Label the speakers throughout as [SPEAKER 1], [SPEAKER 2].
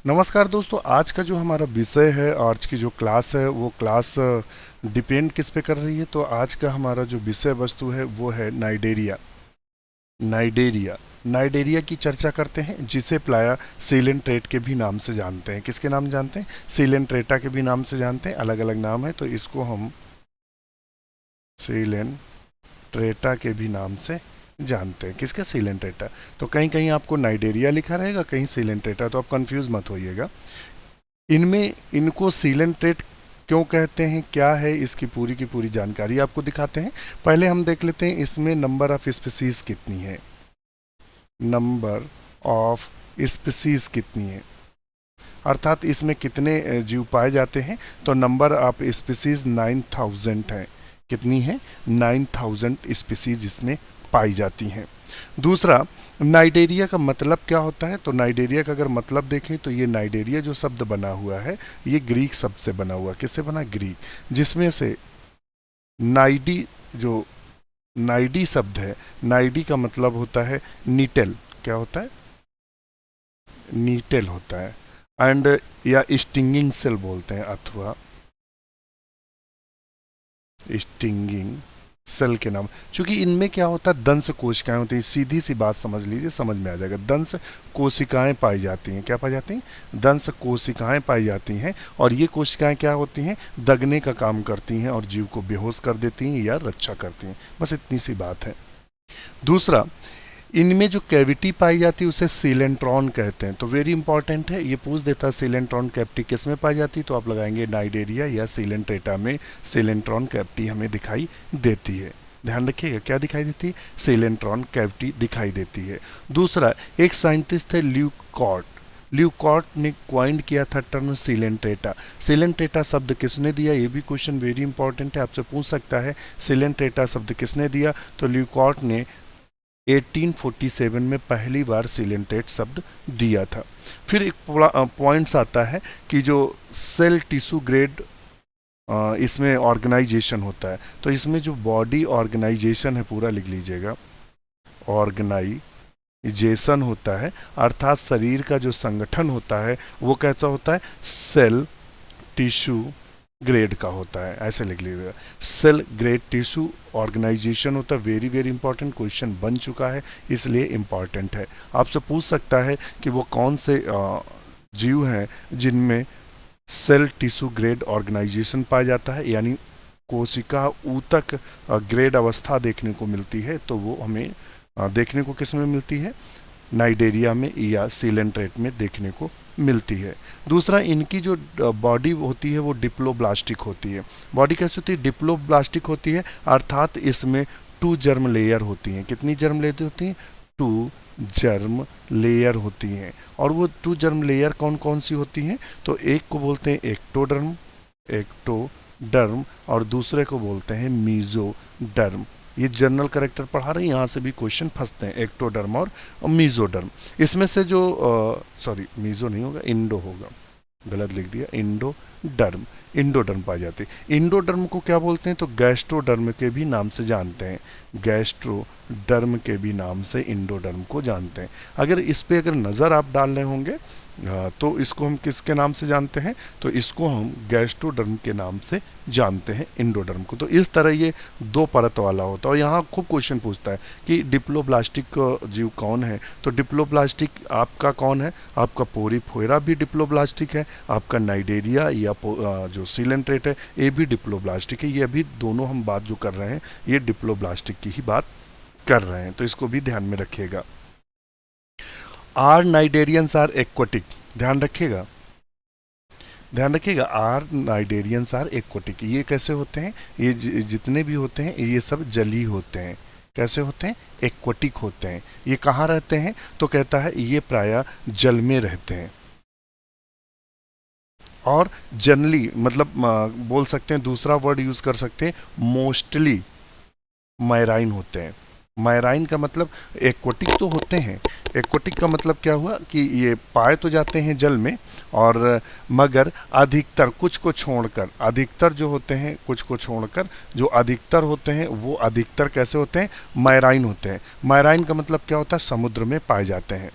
[SPEAKER 1] नमस्कार दोस्तों, आज का जो हमारा विषय है, आज की जो क्लास है वो क्लास डिपेंड किस पे कर रही है। तो आज का हमारा जो विषय वस्तु है वो है नाइडेरिया। नाइडेरिया नाइडेरिया की चर्चा करते हैं, जिसे प्रायः सीलेंट्रेट के भी नाम से जानते हैं। किसके नाम जानते हैं? सीलेंट्रेटा के भी नाम से जानते हैं। अलग अलग नाम है, तो इसको हम सीलेंट्रेटा के भी नाम से जानते हैं। किसका? सीलेंट्रेटा। तो कहीं कहीं आपको नाइडेरिया लिखा रहेगा, कहीं सीलेंट्रेटा, तो आप कंफ्यूज मत होइएगा। इनमें इनको सीलेंट्रेट क्यों कहते हैं, क्या है, इसकी पूरी की पूरी जानकारी आपको दिखाते हैं। पहले हम देख लेते हैं इसमें नंबर ऑफ स्पीसीज कितनी है। नंबर ऑफ स्पीसीज कितनी है, अर्थात इसमें कितने जीव पाए जाते हैं। तो नंबर ऑफ स्पीसीज 9000 है। कितनी है? 9000 स्पीसीज इसमें पाई जाती हैं। दूसरा, नाइडेरिया का मतलब क्या होता है? तो नाइडेरिया का अगर मतलब देखें तो ये नाइडेरिया जो शब्द बना हुआ है, ये ग्रीक शब्द से बना हुआ। किससे बना? ग्रीक। जिसमें से नाइडी, जो नाइडी शब्द है, नाइडी का मतलब होता है नीटेल। क्या होता है? नीटेल होता है। एंड या स्टिंगिंग सेल बोलते हैं, अथवा स्टिंगिंग सेल के नाम। क्योंकि इनमें क्या होता है, दंश कोशिकाएं होती हैं। सीधी सी बात समझ लीजिए, समझ में आ जाएगा। दंश कोशिकाएं पाई जाती हैं। क्या पाई जाती हैं? दंश कोशिकाएं पाई जाती हैं। और ये कोशिकाएं क्या होती हैं? दगने का काम करती हैं और जीव को बेहोश कर देती हैं या रक्षा करती हैं। बस इतनी सी बात है। दूसरा, इनमें जो कैविटी पाई जाती है उसे सीलेंट्रॉन कहते हैं। तो वेरी इंपॉर्टेंट है, ये पूछ देता है सीलेंट्रॉन कैविटी किस में पाई जाती है, तो आप लगाएंगे नाइडेरिया या सीलेंट्रेटा में सीलेंट्रॉन कैविटी हमें दिखाई देती है। ध्यान रखिएगा, क्या दिखाई देती है? सीलेंट्रॉन कैविटी दिखाई देती है। दूसरा, एक साइंटिस्ट थे ल्यूकॉर्ट। ल्यूकॉर्ट ने क्वाइंड किया था टर्म सीलेंट्रेटा। सीलेंट्रेटा शब्द किसने दिया? ये भी क्वेश्चन वेरी इंपॉर्टेंट है, आपसे पूछ सकता है सीलेंट्रेटा शब्द किसने दिया। तो ल्यूकॉर्ट ने 1847 में पहली बार सीलेंट्रेट शब्द दिया था। फिर एक पॉइंट्स आता है कि जो सेल टिश्यू ग्रेड इसमें ऑर्गेनाइजेशन होता है। तो इसमें जो बॉडी ऑर्गेनाइजेशन है, पूरा लिख लीजिएगा, ऑर्गेनाइजेशन होता है, अर्थात शरीर का जो संगठन होता है वो कैसा होता है? सेल टिश्यू ग्रेड का होता है। ऐसे लिख लीजिएगा, सेल ग्रेड टिश्यू ऑर्गेनाइजेशन होता है। वेरी वेरी इंपॉर्टेंट क्वेश्चन बन चुका है, इसलिए इंपॉर्टेंट है। आपसे पूछ सकता है कि वो कौन से जीव हैं जिनमें सेल टिश्यू ग्रेड ऑर्गेनाइजेशन पाया जाता है, यानी कोशिका ऊतक ग्रेड अवस्था देखने को मिलती है। तो वो हमें देखने को किस में मिलती है? नाइडेरिया में या सीलेंट्रेट में देखने को मिलती है। दूसरा, इनकी जो बॉडी होती है वो डिप्लोब्लास्टिक होती है। बॉडी कैसी होती है? डिप्लोब्लास्टिक होती है, अर्थात इसमें 2 जर्म लेयर होती हैं। कितनी जर्म लेयर होती हैं? 2 जर्म लेयर होती हैं। और वो 2 जर्म लेयर कौन कौन सी होती हैं? तो एक को बोलते हैं एक्टोडर्म, और दूसरे को बोलते हैं मीजोडर्म। ये जनरल करेक्टर पढ़ा रहे हैं, यहाँ से भी क्वेश्चन फंसते हैं, एक्टोडर्म और मीजोडर्म। इसमें से जो सॉरी, मीजो नहीं होगा, इंडो होगा, गलत लिख दिया, इंडोडर्म पाई जाती है। इंडोडर्म को क्या बोलते हैं? तो गैस्ट्रोडर्म के भी नाम से जानते हैं। गैस्ट्रोडर्म के भी नाम से इंडोडर्म को जानते हैं। अगर इस पे अगर नज़र आप डाल रहे होंगे तो इसको हम किसके नाम से जानते हैं? तो इसको हम गैस्ट्रोडर्म के नाम से जानते हैं, इंडोडर्म को। तो इस तरह ये 2 परत वाला होता है। और यहाँ खूब क्वेश्चन पूछता है कि डिप्लोब्लास्टिक जीव कौन है। तो डिप्लोब्लास्टिक आपका कौन है? आपका पोरीफोरा भी डिप्लोब्लास्टिक है, आपका नाइडेरिया या जो सीलेंट्रेट है ये भी डिप्लोब्लास्टिक है। ये अभी दोनों हम बात जो कर रहे हैं ये डिप्लोब्लास्टिक की ही बात कर रहे हैं, तो इसको भी ध्यान में रखिएगा। आर नाइडेरियंस आर एक्वाटिक, ध्यान रखिएगा, आर नाइडेरियंस आर एक्वाटिक। ये कैसे होते हैं? ये जितने भी होते हैं ये सब जली होते हैं। कैसे होते हैं? एक्वाटिक होते हैं। ये कहाँ रहते हैं? तो कहता है ये प्रायः जल में रहते हैं। और जनरली मतलब बोल सकते हैं, दूसरा वर्ड यूज कर सकते हैं, मोस्टली मैराइन होते हैं। मैराइन का मतलब एक्वाटिक तो होते हैं। एक्वाटिक का मतलब क्या हुआ कि ये पाए तो जाते हैं जल में, और मगर अधिकतर, कुछ को छोड़कर, अधिकतर जो होते हैं कुछ को छोड़कर, जो अधिकतर होते हैं वो अधिकतर कैसे होते हैं? मैराइन होते हैं। मैराइन का मतलब क्या होता है? समुद्र में पाए जाते हैं।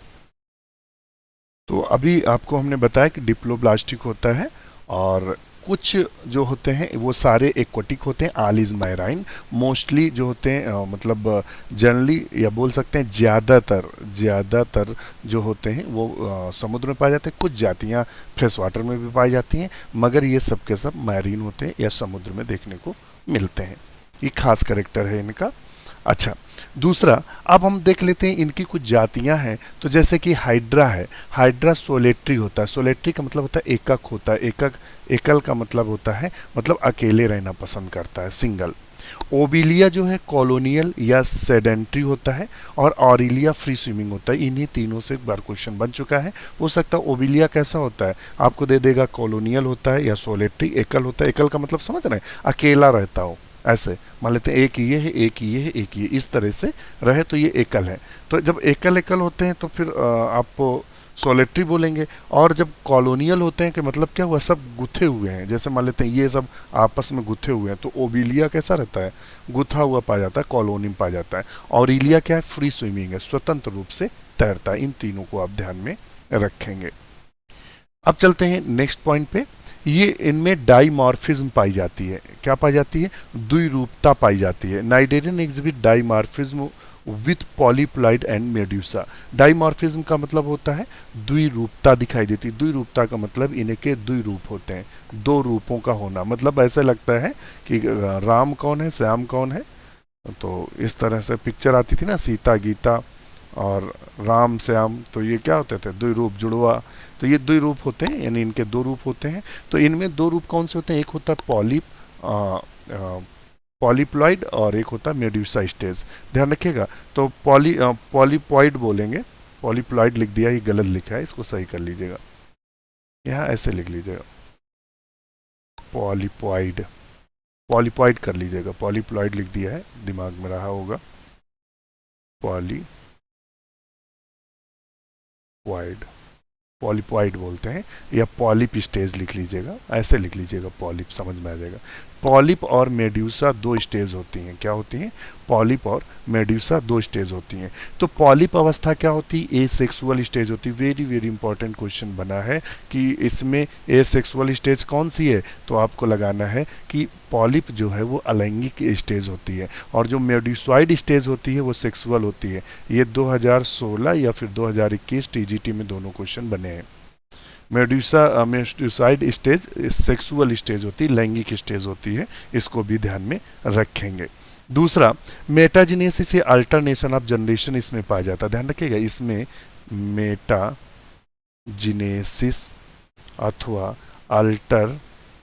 [SPEAKER 1] तो अभी आपको हमने बताया कि डिप्लोब्लास्टिक होता है, और कुछ जो होते हैं वो सारे एक्वाटिक होते हैं, ऑल इज मैराइन। मोस्टली जो होते हैं मतलब जनरली या बोल सकते हैं ज़्यादातर जो होते हैं वो समुद्र में पाए जाते हैं। कुछ जातियाँ फ्रेश वाटर में भी पाई जाती हैं, मगर ये सब के सब मैरीन होते हैं या समुद्र में देखने को मिलते हैं। ये खास करेक्टर है इनका। अच्छा, दूसरा अब हम देख लेते हैं इनकी कुछ जातियां हैं। तो जैसे कि हाइड्रा है, हाइड्रा सोलेट्री होता है। सोलेट्री का मतलब होता है एकक होता है, एकल का मतलब होता है मतलब अकेले रहना पसंद करता है, सिंगल। ओबिलिया जो है कॉलोनियल या सेडेंट्री होता है, और ऑरिलिया फ्री स्विमिंग होता है। इन्हीं तीनों से एक बार क्वेश्चन बन चुका है। हो सकता है ओबिलिया कैसा होता है, आपको दे देगा कॉलोनियल होता है या सोलेट्री, एकल होता है। एकल का मतलब समझ रहे हैं, अकेला रहता हो, ऐसे मान लेते हैं एक ये है, एक ये है, एक ये, इस तरह से रहे तो ये एकल है। तो जब एकल एकल होते हैं तो फिर आप सोलेट्री बोलेंगे। और जब कॉलोनियल होते हैं कि मतलब क्या हुआ, सब गुथे हुए हैं, जैसे मान लेते हैं ये सब आपस में गुथे हुए हैं, तो ओबिलिया कैसा रहता है, गुथा हुआ पाया जाता है, कॉलोनी में पाया जाता है। ऑरिलिया क्या है, फ्री स्विमिंग है, स्वतंत्र रूप से तैरता है। इन तीनों को आप ध्यान में रखेंगे। अब चलते हैं नेक्स्ट पॉइंट पे। ये इनमें डाइमॉर्फिज्म पाई जाती है। क्या पाई जाती है, द्विरूपता पाई जाती है। Cnidarian exhibit dimorphism with polyploid and medusa. Dimorphism का मतलब होता है द्विरूपता दिखाई देती है। द्विरूपता का मतलब इनके द्विरूप होते हैं, दो रूपों का होना। मतलब ऐसे लगता है कि राम कौन है, श्याम कौन है। तो इस तरह से पिक्चर आती थी ना, सीता गीता और राम श्याम, तो ये क्या होते थे, द्विरूप, जुड़वा। तो ये द्विरूप होते हैं, यानी इनके दो रूप होते हैं। तो इनमें दो रूप कौन से होते हैं, एक होता है पॉलीप्लॉइड और एक होता है मेड्यूसा स्टेज। ध्यान रखिएगा। तो पॉलीपॉइड बोलेंगे, पॉलीप्लॉइड लिख दिया, ये गलत लिखा है, इसको सही कर लीजिएगा। यहाँ ऐसे लिख लीजिएगा, पॉलीपॉइड, पॉलीपॉइड कर लीजिएगा, पॉलीप्लॉइड लिख दिया है, दिमाग में रहा होगा, पॉलीपॉइड, पॉलीपॉइड बोलते हैं, या पॉलिप स्टेज लिख लीजिएगा, ऐसे लिख लीजिएगा, पॉलिप समझ में आ जाएगा। पॉलिप और मेड्यूसा दो स्टेज होती हैं। क्या होती हैं, पॉलिप और मेड्यूसा दो स्टेज होती हैं। तो पॉलिप अवस्था क्या होती है, एसेक्सुअल स्टेज होती है। वेरी वेरी इंपॉर्टेंट क्वेश्चन बना है कि इसमें एसेक्सुअल स्टेज कौन सी है, तो आपको लगाना है कि पॉलिप जो है वो अलैंगिक स्टेज होती है, और जो मेड्यूसॉइड स्टेज होती है वो सेक्सुअल होती है। ये 2016 या फिर 2021 टीजीटी में दोनों क्वेश्चन बने हैं। मेड्यूसाइड स्टेज सेक्सुअल स्टेज होती है, लैंगिक स्टेज होती है, इसको भी ध्यान में रखेंगे। दूसरा, मेटाजिनेसिस या अल्टरनेशन ऑफ जनरेशन इसमें पाया जाता है। ध्यान रखिएगा, इसमें मेटाजिनेसिस अथवा अल्टरनेशन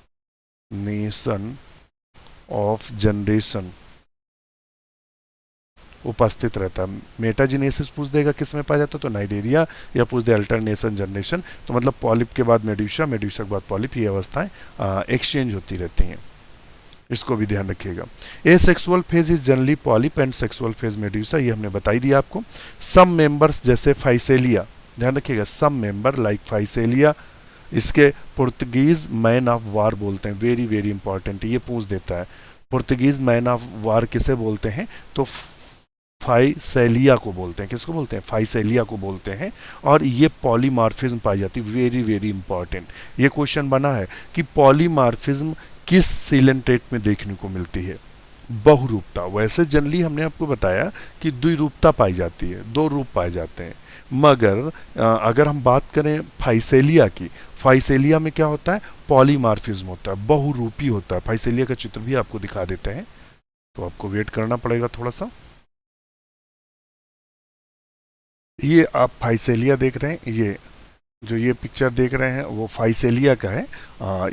[SPEAKER 1] ऑफ जनरेशन उपस्थित रहता है। मेटाजिनेसिस पूछ देगा किस में पाया जाता है, तो नाइडेरिया, या पूछ दे अल्टरनेशन जनरेशन, तो मतलब पॉलिप के बाद मेड्यूसा, मेड्यूसा के बाद पॉलिप, ये अवस्थाएं एक्सचेंज होती रहती हैं, इसको भी ध्यान रखिएगा। ए sexual phase is generally polyp and sexual phase medusa, ये हमने बताई दिया आपको। सम मेंबर्स जैसे फाइसेलिया, ध्यान रखिएगा, सम मेंबर लाइक फाइसेलिया, इसके पुर्तगीज मैन ऑफ वार बोलते हैं। वेरी वेरी इंपॉर्टेंट, ये पूछ देता है, पुर्तगीज मैन ऑफ वार किसे बोलते हैं, तो फाइसेलिया को बोलते हैं। किसको बोलते हैं, फाइसेलिया को बोलते हैं। और ये पॉलीमार्फिज्म पाई जाती है। वेरी वेरी इंपॉर्टेंट, ये क्वेश्चन बना है कि पॉलीमार्फिज्म किस सीलेंट्रेट में देखने को मिलती है, बहुरूपता। वैसे जनरली हमने आपको बताया कि द्विरूपता पाई जाती है, दो रूप पाए जाते हैं, मगर अगर हम बात करें फाइसेलिया की, फाइसेलिया में क्या होता है, पॉलीमार्फिज्म होता है, बहुरूपी होता है। फाइसेलिया का चित्र भी आपको दिखा देते हैं, तो आपको वेट करना पड़ेगा थोड़ा सा। ये आप फाइसेलिया देख रहे हैं, ये जो ये पिक्चर देख रहे हैं वो फाइसेलिया का है।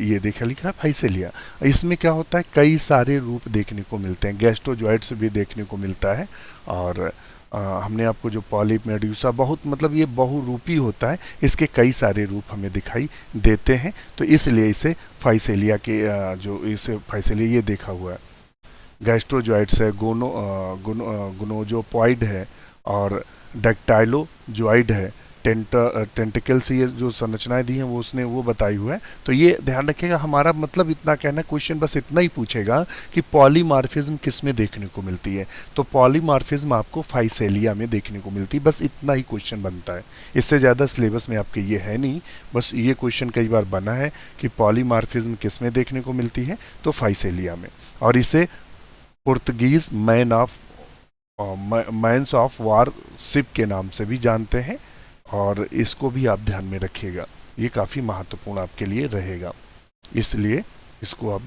[SPEAKER 1] ये देखा लिखा है फाइसेलिया। इसमें क्या होता है, कई सारे रूप देखने को मिलते हैं, गैस्ट्रोजॉइड्स भी देखने को मिलता है। और हमने आपको जो पॉलिप, मेड्यूसा, बहुत मतलब ये बहुरूपी होता है, इसके कई सारे रूप हमें दिखाई देते हैं। तो इसलिए इसे फाइसेलिया के जो इसे फाइसेलिया ये देखा हुआ है, गैस्ट्रोजॉइड्स है, गोनोजोपॉइड है, और डेक्टाइलोजॉइड है, टेंटिकल्स, ये जो संरचनाएं दी हैं वो उसने वो बताई हुआ है। तो ये ध्यान रखिएगा, हमारा मतलब इतना कहना, क्वेश्चन बस इतना ही पूछेगा कि पॉलीमार्फिज्म किस में देखने को मिलती है। तो पॉलीमार्फिज्म आपको फाइसेलिया में देखने को मिलती है, बस इतना ही क्वेश्चन बनता है। इससे ज़्यादा सिलेबस में आपके ये है नहीं, बस ये क्वेश्चन कई बार बना है कि पॉलीमार्फिज्म किस में देखने को मिलती है, तो फाइसेलिया में। और इसे Portuguese man's of war ship के नाम से भी जानते हैं, और इसको भी आप ध्यान में रखिएगा, ये काफ़ी महत्वपूर्ण आपके लिए रहेगा, इसलिए इसको आप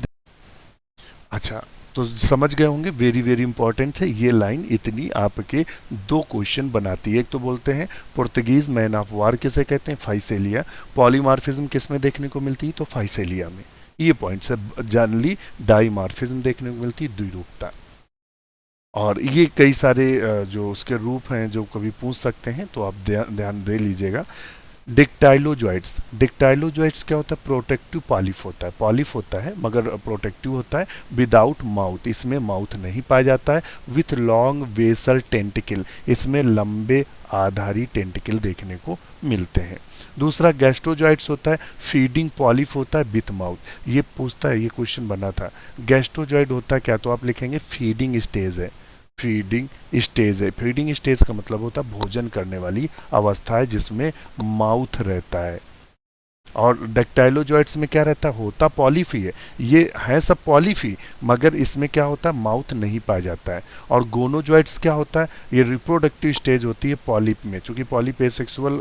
[SPEAKER 1] अच्छा, तो समझ गए होंगे, वेरी वेरी इंपॉर्टेंट है ये लाइन, इतनी आपके दो क्वेश्चन बनाती है। एक तो बोलते हैं पुर्तगीज मैन ऑफ वार किसे कहते हैं, फाइसेलिया। पॉलीमार्फिज्म किस में देखने को मिलती है, तो फाइसेलिया में। ये पॉइंट से जनरली डाईमार्फिज्म देखने को मिलती है, द्विरूपता। और ये कई सारे जो उसके रूप हैं जो कभी पूछ सकते हैं, तो आप ध्यान दे लीजिएगा। डिक्टाइलोजॉइड्स, डिक्टाइलोजॉइड्स क्या होता है, प्रोटेक्टिव पॉलिफ होता है, पॉलिफ होता है मगर प्रोटेक्टिव होता है, विदाउट माउथ, इसमें माउथ नहीं पाया जाता है, विथ लॉन्ग वेसल टेंटिकल, इसमें लंबे आधारी टेंटिकल देखने को मिलते हैं। दूसरा गैस्ट्रोजॉइड्स होता है, फीडिंग पॉलिफ होता है विथ माउथ। ये पूछता है, ये क्वेश्चन बना था, गैस्ट्रोजॉइड होता है क्या, तो आप लिखेंगे फीडिंग स्टेज है, फीडिंग स्टेज है। फीडिंग स्टेज का मतलब होता है भोजन करने वाली अवस्था है जिसमें माउथ रहता है। और डेक्टाइलोजॉइड्स में क्या रहता है, होता पॉलिफ ही है, ये है सब पॉलिफ ही, मगर इसमें क्या होता है, माउथ नहीं पाया जाता है। और गोनोजॉइड्स क्या होता है, ये रिप्रोडक्टिव स्टेज होती है पॉलिप में, चूंकि पॉलिप एसेक्सुअल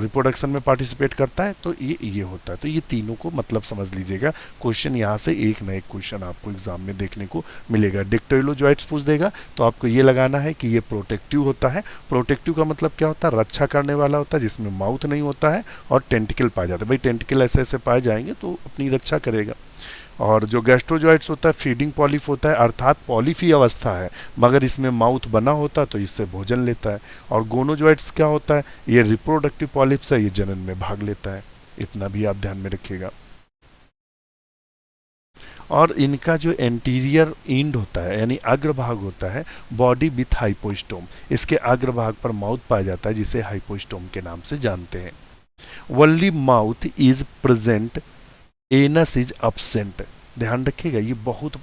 [SPEAKER 1] रिप्रोडक्शन में पार्टिसिपेट करता है, तो ये होता है। तो ये तीनों को मतलब समझ लीजिएगा, क्वेश्चन यहाँ से एक न एक क्वेश्चन आपको एग्जाम में देखने को मिलेगा। डिक्टाइलोजॉइड्स पूछ देगा तो आपको ये लगाना है कि ये प्रोटेक्टिव होता है। प्रोटेक्टिव का मतलब क्या होता है, रक्षा करने वाला होता है, जिसमें माउथ नहीं होता है और टेंटिकल पाया जाता है। भाई टेंटिकल ऐसे ऐसे पाए जाएंगे तो अपनी रक्षा करेगा। और जो गैस्ट्रोजॉइड्स होता है, फीडिंग पॉलिफ होता है, अर्थात पॉलिफ ही अवस्था है मगर इसमें माउथ बना होता है तो इससे भोजन लेता है। और गोनोजॉइड्स क्या होता है, ये रिप्रोडक्टिव पॉलिफ से ये जनन में भाग लेता है, इतना भी आप ध्यान में रखिएगा। और इनका जो एंटीरियर एंड होता है यानी अग्रभाग होता है, बॉडी विथ हाइपोस्टोम, इसके अग्रभाग पर माउथ पाया जाता है जिसे हाइपोस्टोम के नाम से जानते हैं। Only mouth is present, anus is absent। ध्यान रखिएगा, ये बहुत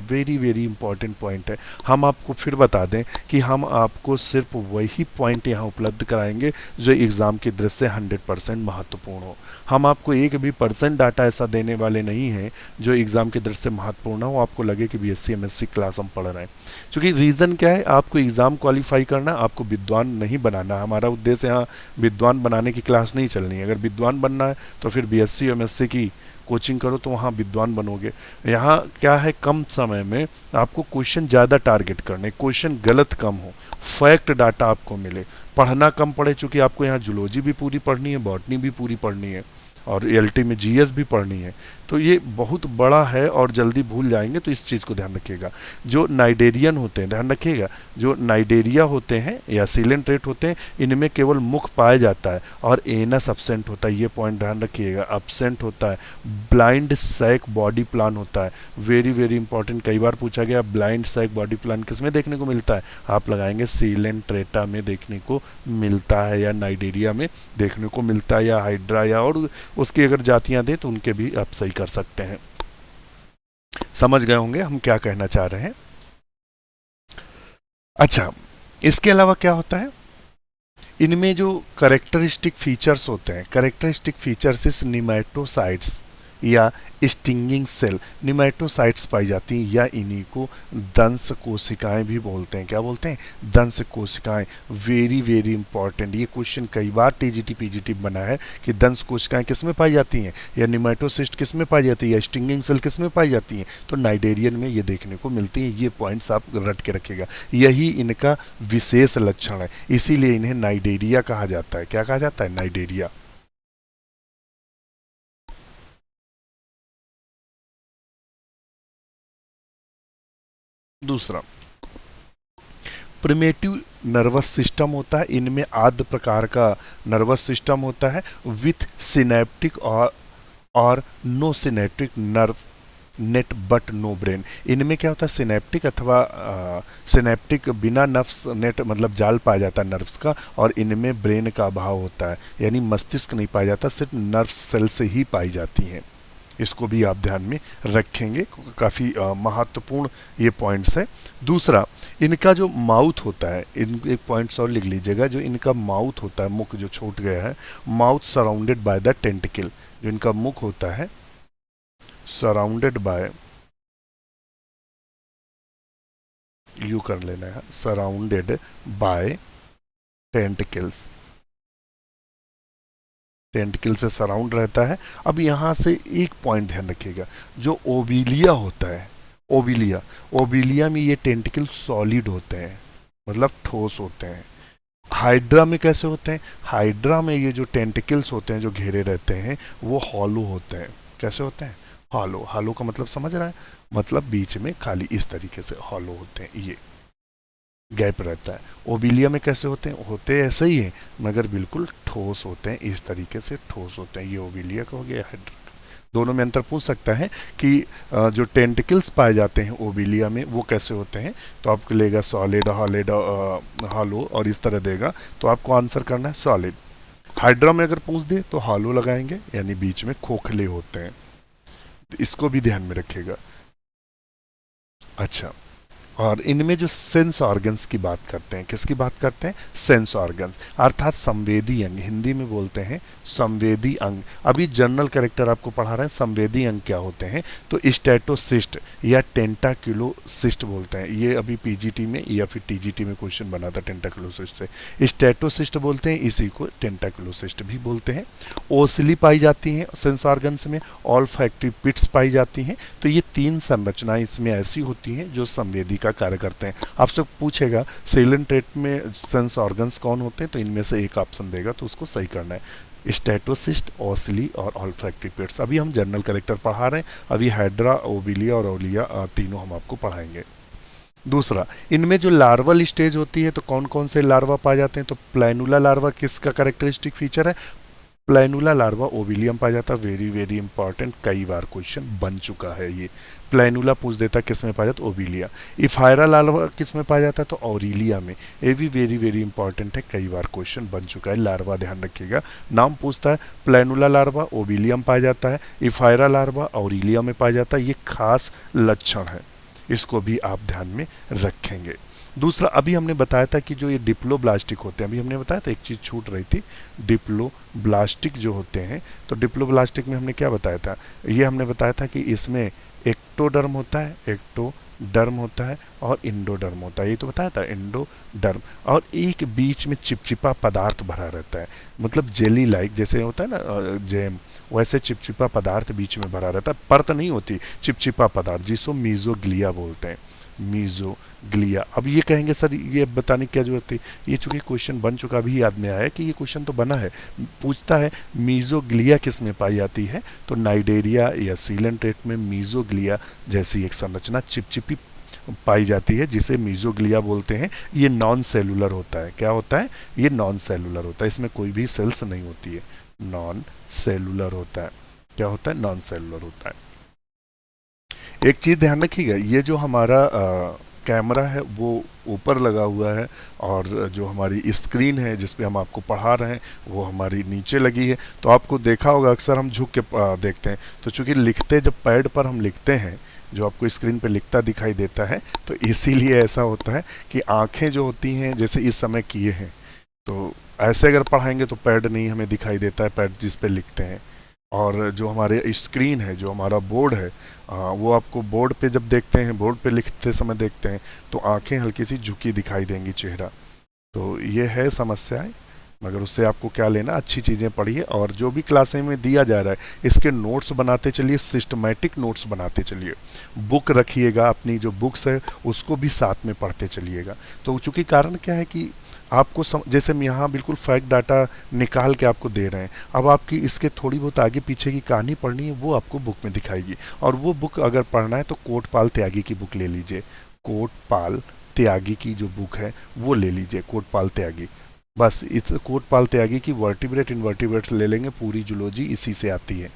[SPEAKER 1] वेरी वेरी इंपॉर्टेंट पॉइंट है। हम आपको फिर बता दें कि हम आपको सिर्फ वही पॉइंट यहाँ उपलब्ध कराएंगे जो एग्ज़ाम की दृष्टि से 100% महत्वपूर्ण हो। हम आपको एक भी परसेंट डाटा ऐसा देने वाले नहीं हैं जो एग्ज़ाम की दृष्टि से महत्वपूर्ण हो, आपको लगे कि BSc MSc क्लास हम पढ़ रहे हैं। क्योंकि रीज़न क्या है, आपको एग्ज़ाम क्वालिफाई करना, आपको विद्वान नहीं बनाना। हमारा उद्देश्य यहाँ विद्वान बनाने की क्लास नहीं चलनी है। अगर विद्वान बनना है तो फिर BSc MSc की कोचिंग करो तो वहाँ विद्वान बनोगे। यहाँ क्या है, कम समय में आपको क्वेश्चन ज़्यादा टारगेट करने, क्वेश्चन गलत कम हो, फैक्ट डाटा आपको मिले, पढ़ना कम पड़े, चूँकि आपको यहाँ जूलॉजी भी पूरी पढ़नी है, बॉटनी भी पूरी पढ़नी है और LT में GS भी पढ़नी है। तो ये बहुत बड़ा है और जल्दी भूल जाएंगे, तो इस चीज़ को ध्यान रखिएगा। जो नाइडेरियन होते हैं, ध्यान रखिएगा, जो नाइडेरिया होते हैं या सीलेंट्रेट होते हैं, इनमें केवल मुख पाया जाता है और एनस absent होता है। ये पॉइंट ध्यान रखिएगा, absent होता है। ब्लाइंड सैक बॉडी प्लान होता है, वेरी वेरी इंपॉर्टेंट, कई बार पूछा गया ब्लाइंड सैक बॉडी प्लान किस में देखने को मिलता है, आप लगाएंगे सीलेंट्रेटा में देखने को मिलता है, या नाइडेरिया में देखने को मिलता है, या हाइड्रा, या और उसकी अगर जातियां दें तो उनके भी आप सही कर सकते हैं। समझ गए होंगे हम क्या कहना चाह रहे हैं। अच्छा, इसके अलावा क्या होता है, इनमें जो करेक्टरिस्टिक फीचर्स होते हैं, करेक्टरिस्टिक फीचर्स इस निमेटोसाइट्स या स्टिंगिंग सेल, निमेटोसाइट्स पाई जाती हैं, या इन्हीं को दंश कोशिकाएं भी बोलते हैं। क्या बोलते हैं, दंश कोशिकाएं। वेरी वेरी इंपॉर्टेंट, ये क्वेश्चन कई बार TGT PGT बना है कि दंश कोशिकाएं किस में पाई जाती हैं, या निमेटोसिस्ट किस में पाई जाती है, या स्टिंगिंग सेल किस में पाई जाती हैं, तो नाइडेरियन में ये देखने को मिलती हैं। ये पॉइंट्स आप रट के रखिएगा, यही इनका विशेष लक्षण है, इसीलिए इन्हें नाइडेरिया कहा जाता है। क्या कहा जाता है, नाइडेरिया। दूसरा, प्रिमेटिव नर्वस सिस्टम होता है, इनमें आद्य प्रकार का नर्वस सिस्टम होता है विथ सिनेप्टिक और no synaptic nerve, net but no brain. इनमें क्या होता है, सिनेप्टिक अथवा सिनेप्टिक बिना नर्व्स नेट मतलब जाल पाया जाता है नर्व्स का, और इनमें ब्रेन का अभाव होता है, यानी मस्तिष्क नहीं पाया जाता, सिर्फ नर्व सेल से ही पाई जाती हैं। इसको भी आप ध्यान में रखेंगे, काफ़ी महत्वपूर्ण ये पॉइंट्स है। दूसरा, इनका जो माउथ होता है, इन एक पॉइंट्स और लिख लीजिएगा, जो इनका माउथ होता है, मुख जो छूट गया है, mouth surrounded by the tentacle, जो इनका मुख होता है सराउंडेड बाय, यू कर लेना है, सराउंडेड बाय टेंटिकल्स, टेंटिकल से सराउंड रहता है। अब यहाँ से एक पॉइंट ध्यान रखिएगा, जो ओबिलिया होता है, ओबिलिया, ओबिलिया में ये टेंटिकल सॉलिड होते हैं, मतलब ठोस होते हैं। हाइड्रा में कैसे होते हैं, हाइड्रा में ये जो टेंटिकल्स होते हैं जो घेरे रहते हैं वो हॉलो होते हैं। कैसे होते हैं, हॉलो। हॉलो का मतलब समझ रहा है, मतलब बीच में खाली इस तरीके से हॉलो होते हैं, ये गैप रहता है। ओबिलिया में कैसे होते हैं, होते ऐसे ही हैं मगर बिल्कुल ठोस होते हैं, इस तरीके से ठोस होते हैं। ये ओबिलिया का हो गया, हाइड्रा का। दोनों में अंतर पूछ सकता है कि जो टेंटिकल्स पाए जाते हैं ओबिलिया में वो कैसे होते हैं, तो आपको लेगा सॉलिड, हॉलिड, हॉलो और इस तरह देगा, तो आपको आंसर करना है सॉलिड। हाइड्रा में अगर पूछ दे तो हॉलो लगाएंगे, यानी बीच में खोखले होते हैं, इसको भी ध्यान में रखिएगा। अच्छा, और इनमें जो सेंस ऑर्गन्स की बात करते हैं, किसकी बात करते हैं, सेंस ऑर्गन्स, अर्थात संवेदी अंग, हिंदी में बोलते हैं संवेदी अंग। अभी जनरल कैरेक्टर आपको पढ़ा रहे हैं, संवेदी अंग क्या होते हैं, तो स्टेटोसिस्ट या टेंटाक्युलोसिस्ट बोलते हैं। ये अभी पीजीटी में या फिर टीजीटी में क्वेश्चन बना था टेंटाक्युलोसिस्ट से, स्टेटोसिस्ट बोलते हैं, इसी को टेंटाक्युलोसिस्ट भी बोलते हैं। ओसिली पाई जाती हैं सेंस ऑर्गन्स में, ऑल्फैक्टरी पिट्स पाई जाती हैं। तो ये तीन संरचनाएं इसमें ऐसी होती हैं जो संवेदी का कार्य करते हैं। आपसे पूछेगा सेलन ट्रेट में सेंस ऑर्गन्स कौन होते हैं, तो इनमें से एक ऑप्शन देगा, तो उसको सही करना है, स्टेटोसिस्ट, ओसिली और ऑल्फैक्टरी पिट्स। अभी हम जनरल कैरेक्टर पढ़ा रहे हैं, अभी हाइड्रा, ओबिलिया और ओलिया तीनों हम आपको पढ़ाएंगे। दूसरा, इनमें जो लार्वल स्टेज होती है तो कौन कौन से लार्वा पाए जाते हैं, तो प्लैनुला लार्वा किसका कैरेक्टरिस्टिक फीचर है, प्लैनुला लार्वा ओविलियम पाया जाता है। वेरी वेरी इंपॉर्टेंट, कई बार क्वेश्चन बन चुका है ये। प्लैनुला पूछ देता किस में पाया जाता है, ओविलिया। इफायरा लार्वा किस में पाया जाता है, तो ऑरिलिया में। ये भी वेरी वेरी इंपॉर्टेंट है, कई बार क्वेश्चन बन चुका है। लार्वा ध्यान रखिएगा, नाम पूछता है, प्लैनुला लार्वा ओविलियम पाया जाता है, इफायरा लार्वा ऑरिलिया में पाया जाता है। ये खास लक्षण है, इसको भी आप ध्यान में रखेंगे। दूसरा, अभी हमने बताया था कि जो ये डिप्लोब्लास्टिक होते हैं, अभी हमने बताया था एक चीज़ छूट रही थी, डिप्लोब्लास्टिक जो होते हैं, तो डिप्लोब्लास्टिक में हमने क्या बताया था, ये हमने बताया था कि इसमें एक्टोडर्म होता है, एक्टोडर्म होता है और इंडोडर्म होता है, ये तो बताया था, इंडोडर्म, और एक बीच में चिपचिपा पदार्थ भरा रहता है, मतलब जेली लाइक जैसे होता है ना जैम, वैसे चिपचिपा पदार्थ बीच में भरा रहता है, परत नहीं होती, चिपचिपा पदार्थ, जिसको मीजोग्लिया बोलते हैं, मीजोग्लिया। अब ये कहेंगे सर ये बताने की क्या जरूरत थी, ये चूंकि क्वेश्चन बन चुका, अभी याद में आया कि ये क्वेश्चन तो बना है। पूछता है मीजोग्लिया किस में पाई जाती है, तो नाइडेरिया या सीलन ट्रेट में मीजोग्लिया जैसी एक संरचना चिपचिपी पाई जाती है, जिसे मीजोग्लिया बोलते हैं। ये नॉन सेलुलर होता है, क्या होता है, ये नॉन सेलुलर होता है, इसमें कोई भी सेल्स नहीं होती है, नॉन सेलुलर होता है। क्या होता है, नॉन सेलुलर होता है। एक चीज़ ध्यान रखिएगा, ये जो हमारा कैमरा है वो ऊपर लगा हुआ है, और जो हमारी स्क्रीन है जिस पे हम आपको पढ़ा रहे हैं वो हमारी नीचे लगी है। तो आपको देखा होगा अक्सर हम झुक के देखते हैं, तो चूंकि लिखते जब पैड पर हम लिखते हैं, जो आपको स्क्रीन पे लिखता दिखाई देता है, तो इसीलिए ऐसा होता है कि आँखें जो होती हैं जैसे इस समय किए हैं, तो ऐसे अगर पढ़ाएंगे तो पैड नहीं हमें दिखाई देता है, पैड जिस पे लिखते हैं। और जो हमारे स्क्रीन है, जो हमारा बोर्ड है, वो आपको बोर्ड पे जब देखते हैं, बोर्ड पे लिखते समय देखते हैं, तो आंखें हल्की सी झुकी दिखाई देंगी, चेहरा। तो ये है समस्याएं, मगर उससे आपको क्या लेना, अच्छी चीज़ें पढ़िए, और जो भी क्लासें में दिया जा रहा है इसके नोट्स बनाते चलिए, सिस्टमेटिक नोट्स बनाते चलिए, बुक रखिएगा, अपनी जो बुक्स है उसको भी साथ में पढ़ते चलिएगा। तो चूँकि कारण क्या है कि आपको जैसे हम यहाँ बिल्कुल फैक्ट डाटा निकाल के आपको दे रहे हैं, अब आपकी इसके थोड़ी बहुत आगे पीछे की कहानी पढ़नी है, वो आपको बुक में दिखाएगी। और वो बुक अगर पढ़ना है तो कोटपाल त्यागी की बुक ले लीजिए, कोटपाल त्यागी की जो बुक है वो ले लीजिए, कोटपाल त्यागी। बस इस कोटपाल त्यागी की वर्टिब्रेट इनवर्टिब्रेट ले लेंगे, पूरी जूलॉजी इसी से आती है।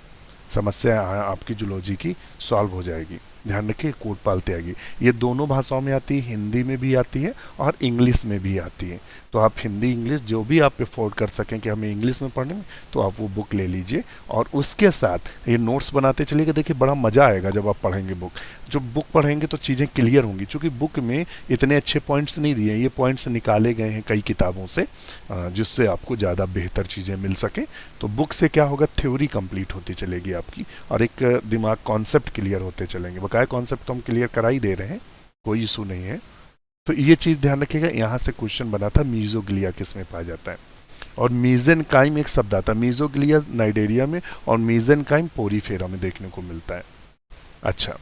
[SPEAKER 1] समस्या आपकी जूलॉजी की सॉल्व हो जाएगी। ध्यान रखिए, कोटपाल त्यागी ये दोनों भाषाओं में आती है, हिंदी में भी आती है और इंग्लिश में भी आती है। तो आप हिंदी इंग्लिश जो भी आप अफोर्ड कर सकें कि हमें इंग्लिश में पढ़ने में, तो आप वो बुक ले लीजिए और उसके साथ ये नोट्स बनाते चलिएगा। देखिए बड़ा मज़ा आएगा जब आप पढ़ेंगे बुक। जो बुक पढ़ेंगे तो चीज़ें क्लियर होंगी, क्योंकि बुक में इतने अच्छे पॉइंट्स नहीं दिए हैं, ये पॉइंट्स निकाले गए हैं कई किताबों से, जिससे आपको ज़्यादा बेहतर चीज़ें मिल सके। तो बुक से क्या होगा, थ्योरी कंप्लीट होती चलेगी आपकी और एक दिमाग कॉन्सेप्ट क्लियर होते चलेंगे। बकाया कॉन्सेप्ट तो हम क्लियर करा ही दे रहे हैं, कोई इशू नहीं है। तो ये चीज़ ध्यान रखिएगा। यहाँ से क्वेश्चन बना था मीजोग्लिया किस में पाया जाता है, और मीजेनकाइम एक शब्द आता है। मीजोग्लिया नाइडेरिया में और मीजेनकाइम पोरीफेरा में देखने को मिलता है। अच्छा,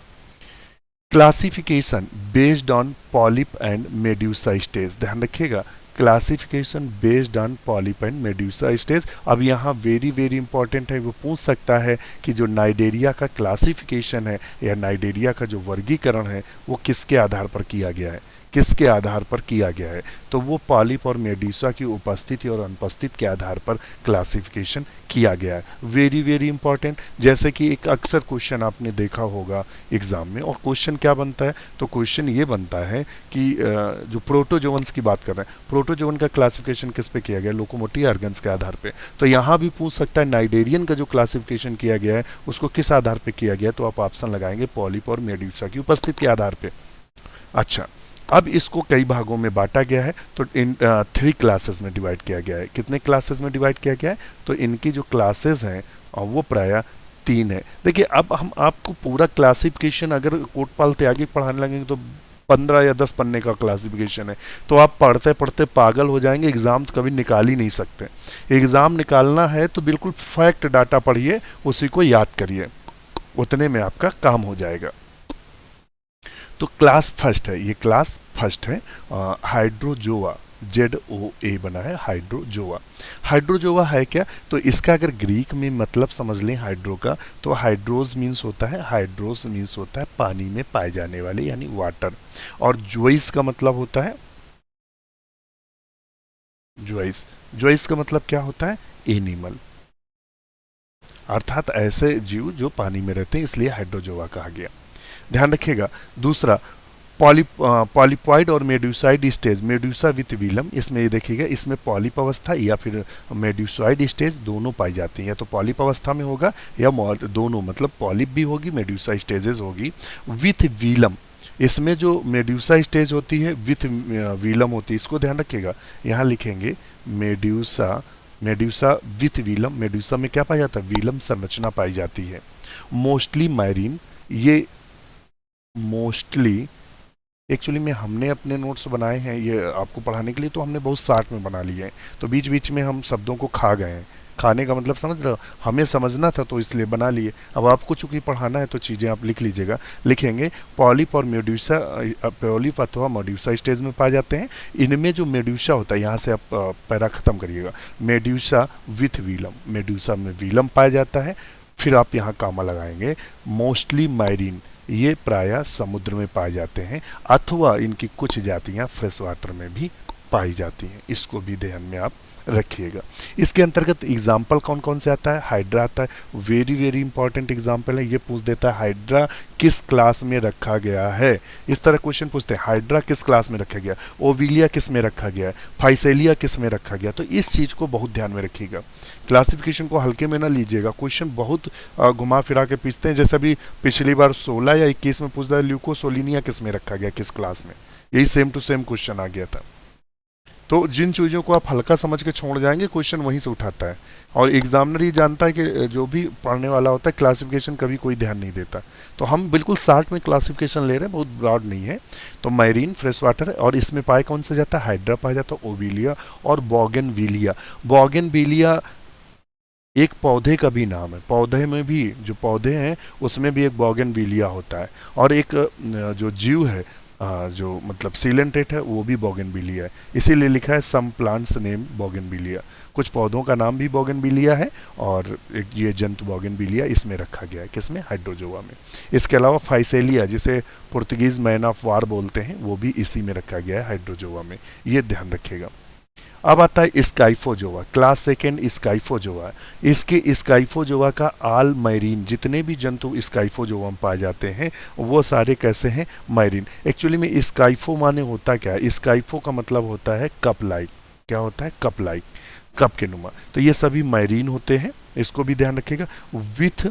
[SPEAKER 1] classification based on polyp and medusa stage, ध्यान रखिएगा, classification based on polyp and medusa stage. अब यहाँ वेरी वेरी इंपॉर्टेंट है, वो पूछ सकता है कि जो नाइडेरिया का क्लासिफिकेशन है या नाइडेरिया का जो वर्गीकरण है वो किसके आधार पर किया गया है, किसके आधार पर किया गया है। तो वो पॉलिप और मेड्यूसा की उपस्थिति और अनुपस्थिति के आधार पर क्लासिफिकेशन किया गया है। Very very important. जैसे कि एक अक्सर क्वेश्चन आपने देखा होगा एग्जाम में, और क्वेश्चन क्या बनता है, तो क्वेश्चन ये बनता है कि जो प्रोटोजोवंस की बात कर रहे हैं, प्रोटोजोवन का क्लासिफिकेशन किस पे किया गया, लोकोमोटिव ऑर्गन्स के आधार पे। तो यहाँ भी पूछ सकता है नाइडेरियन का जो क्लासिफिकेशन किया गया है उसको किस आधार पे किया गया, तो आप ऑप्शन लगाएंगे पॉलिप और मेड्यूसा की उपस्थिति के आधार पे। अच्छा, अब इसको कई भागों में बांटा गया है, तो इन 3 क्लासेस में डिवाइड किया गया है। कितने क्लासेस में डिवाइड किया गया है, तो इनकी जो क्लासेस हैं वो प्राय 3 है। देखिए अब हम आपको पूरा क्लासिफिकेशन अगर कोटपाल त्यागी पढ़ाने लगेंगे तो 15 या 10 पन्ने का क्लासिफिकेशन है, तो आप पढ़ते पढ़ते पागल हो जाएंगे, एग्जाम तो कभी निकाल ही नहीं सकते। एग्जाम निकालना है तो बिल्कुल फैक्ट डाटा पढ़िए, उसी को याद करिए, उतने में आपका काम हो जाएगा। तो क्लास फर्स्ट है, ये क्लास फर्स्ट है हाइड्रोजोआ, ZOA बना है हाइड्रोजोआ। हाइड्रोजोआ है क्या, तो इसका अगर ग्रीक में मतलब समझ लें हाइड्रो का, तो हाइड्रोज मीन्स होता है, हाइड्रोस मीन्स होता है पानी में पाए जाने वाले यानी वाटर, और जोइस का मतलब होता है, जोइस, जोइस का मतलब क्या होता है, एनिमल, अर्थात ऐसे जीव जो पानी में रहते हैं, इसलिए हाइड्रोजोआ कहा गया। ध्यान रखिएगा। दूसरा पॉलिपॉइड और मेड्यूसाइड स्टेज, मेड्यूसा विथ विलम, इसमें ये देखिएगा, इसमें पॉलिप अवस्था या फिर मेड्यूसाइड स्टेज दोनों पाई जाती हैं, या तो पॉलिप अवस्था में होगा या दोनों, मतलब पॉलिप भी होगी मेड्यूसा स्टेजेस होगी। विथ विलम, इसमें जो मेड्यूसा स्टेज होती है विथ विलम होती है, इसको ध्यान रखिएगा। यहाँ लिखेंगे medusa, medusa with Vilam, medusa में क्या पाया जाता है, विलम संरचना पाई जाती है। मोस्टली मैरीन, ये मोस्टली एक्चुअली में हमने अपने नोट्स बनाए हैं ये आपको पढ़ाने के लिए, तो हमने बहुत शार्ट में बना लिए हैं, तो बीच बीच में हम शब्दों को खा गए हैं। खाने का मतलब समझ रहे हो, हमें समझना था तो इसलिए बना लिए। अब आपको चूंकि पढ़ाना है तो चीज़ें आप लिख लीजिएगा। लिखेंगे पॉलिप और मेड्यूसा, पॉलिप अथवा मेड्यूसा स्टेज में पाए जाते हैं। इनमें जो मेड्यूसा होता है, यहाँ से आप पैरा खत्म करिएगा, मेड्यूसा विथ विलम, मेड्यूसा में विलम पाया जाता है। फिर आप यहाँ कामा लगाएंगे, मोस्टली मैरीन, ये प्रायः समुद्र में पाए जाते हैं, अथवा इनकी कुछ जातियां फ्रेश वाटर में भी पाई जाती हैं, इसको भी ध्यान में आप रखिएगा। इसके अंतर्गत एग्जाम्पल कौन कौन से आता है, हाइड्रा आता है, वेरी वेरी इंपॉर्टेंट एग्जाम्पल है। ये पूछ देता है हाइड्रा किस क्लास में रखा गया है, इस तरह क्वेश्चन पूछते हैं, हाइड्रा किस क्लास में रखा गया, ओविलिया किस में रखा गया है, फाइसेलिया किस में रखा गया। तो इस चीज़ को बहुत ध्यान में रखिएगा, क्लासिफिकेशन को हल्के में ना लीजिएगा। क्वेश्चन बहुत घुमा फिरा के पूछते हैं, जैसे अभी पिछली बार 16 या 21 में पूछता है ल्यूकोसोलिनिया किस में रखा गया, किस क्लास में, यही सेम टू सेम क्वेश्चन आ गया था। तो जिन चीज़ों को आप हल्का समझ के छोड़ जाएंगे क्वेश्चन वहीं से उठाता है, और एग्जामिनर ये जानता है कि जो भी पढ़ने वाला होता है क्लासिफिकेशन कभी कोई ध्यान नहीं देता। तो हम बिल्कुल शार्ट में क्लासिफिकेशन ले रहे हैं, बहुत ब्रॉड नहीं है। तो मैरीन फ्रेश वाटर है, और इसमें पाया कौन सा जाता है, हाइड्रा पाया जाता है, ओविलिया और बोगनविलिया। बोगनविलिया एक पौधे का भी नाम है, पौधे में भी जो पौधे हैं उसमें भी एक बोगनविलिया होता है, और एक जो जीव है जो मतलब सीलेंटेट है वो भी बोगनविलिया है, इसीलिए लिखा है सम प्लांट्स नेम बोगनविलिया। कुछ पौधों का नाम भी बोगनविलिया है, और एक ये जंतु बोगनविलिया इसमें रखा गया है, किसमें, हाइड्रोजोआ में। इसके अलावा फाइसेलिया, जिसे पुर्तगीज मैन ऑफ वार बोलते हैं, वो भी इसी में रखा गया है, हाइड्रोजोआ में, ये ध्यान रखिएगा। अब आता है स्काइफोजोआ, क्लास सेकेंड स्काइफोजोआ। इसके स्काइफोजोआ का आल मैरीन, जितने भी जंतु स्काइफोजोआ में पाए जाते हैं वो सारे कैसे हैं, मैरीन। एक्चुअली में स्काइफो माने होता क्या है, स्काइफो का मतलब होता है कप लाइक। क्या होता है, कप लाइक, कप के नुमा। तो ये सभी मैरीन होते हैं, इसको भी ध्यान रखिएगा। विथ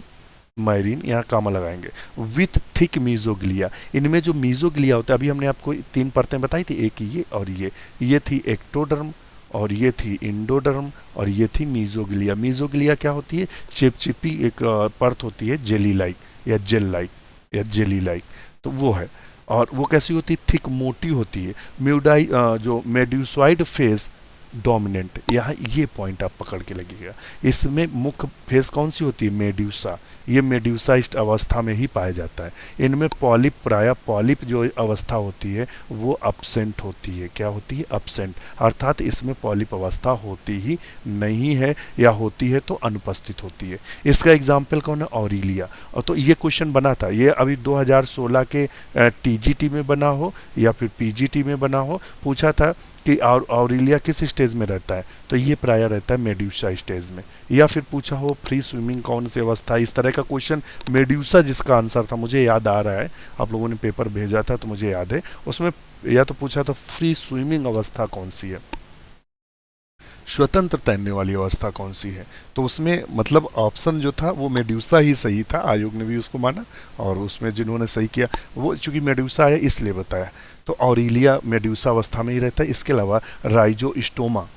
[SPEAKER 1] मैरीन, यहाँ कामा लगाएंगे, विथ थिक मीजोग्लिया। इनमें जो मीजोग्लिया होता है, अभी हमने आपको 3 परतें बताई थी, एक ये और ये थी एक्टोडर्म, और ये थी इंडोडर्म, और ये थी मीजोग्लिया। मीजोग्लिया क्या होती है, चिपचिपी एक परत होती है, जेली लाइक या जेल लाइक या जेली लाइक, तो वो है। और वो कैसी होती है, थिक, मोटी होती है। म्यूडाई जो मेड्यूसॉइड फेस डोमिनेंट, यहाँ ये पॉइंट आप पकड़ के लगेगा। इसमें मुख्य फेस कौन सी होती है, मेड्यूसा। ये मेड्यूसाइज्ड अवस्था में ही पाया जाता है। इनमें पॉलिप, प्राय पॉलिप जो अवस्था होती है वो अपसेंट होती है। क्या होती है, अपसेंट, अर्थात इसमें पॉलिप अवस्था होती ही नहीं है, या होती है तो अनुपस्थित होती है। इसका एग्जाम्पल कौन है, ऑरिलिया। और तो ये क्वेश्चन बना था, ये अभी 2016 के टीजीटी में बना हो या फिर पीजीटी में बना हो, पूछा था कि ऑरिलिया किस स्टेज में रहता है, तो ये प्राय रहता है मेड्यूसा स्टेज में। या फिर पूछा हो फ्री स्विमिंग कौन सी अवस्था, इस तरह का क्वेश्चन। मेड्यूसा जिसका आंसर था, मुझे याद आ रहा है, आप लोगों ने पेपर भेजा था तो मुझे याद है, उसमें या तो पूछा था फ्री स्विमिंग अवस्था कौन सी है, स्वतंत्र तैरने वाली अवस्था कौन सी है, तो उसमें मतलब ऑप्शन जो था वो मेड्यूसा ही सही था। आयोग ने भी उसको माना, और उसमें जिन्होंने सही किया वो चूंकि मेड्यूसा है इसलिए बताया। तो ऑरिलिया मेड्यूसा अवस्था में ही रहता है। इसके अलावा राइजोस्टोमा,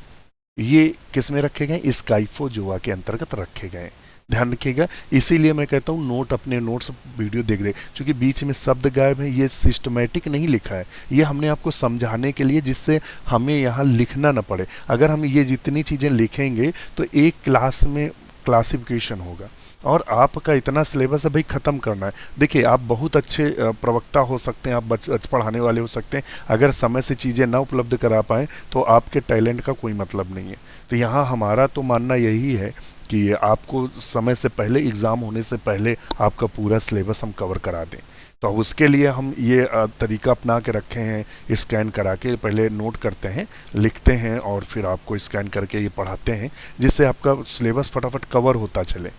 [SPEAKER 1] ये किस में रखे गए, स्काइफोजोआ के अंतर्गत रखे गए। ध्यान रखिएगा, इसीलिए मैं कहता हूँ नोट, अपने नोट्स वीडियो देख दे, क्योंकि बीच में शब्द गायब है, ये सिस्टमेटिक नहीं लिखा है, ये हमने आपको समझाने के लिए, जिससे हमें यहाँ लिखना ना पड़े। अगर हम ये जितनी चीज़ें लिखेंगे तो एक क्लास में क्लासिफिकेशन होगा, और आपका इतना सिलेबस है भाई ख़त्म करना है। देखिए, आप बहुत अच्छे प्रवक्ता हो सकते हैं, आप पढ़ाने वाले हो सकते हैं, अगर समय से चीज़ें ना उपलब्ध करा पाएँ तो आपके टैलेंट का कोई मतलब नहीं है। तो यहाँ हमारा तो मानना यही है कि आपको समय से पहले, एग्ज़ाम होने से पहले आपका पूरा सिलेबस हम कवर करा दें। तो अब उसके लिए हम ये तरीका अपना के रखे हैं, स्कैन करा के पहले नोट करते हैं, लिखते हैं, और फिर आपको स्कैन करके ये पढ़ाते हैं, जिससे आपका सिलेबस फटाफट कवर होता चले।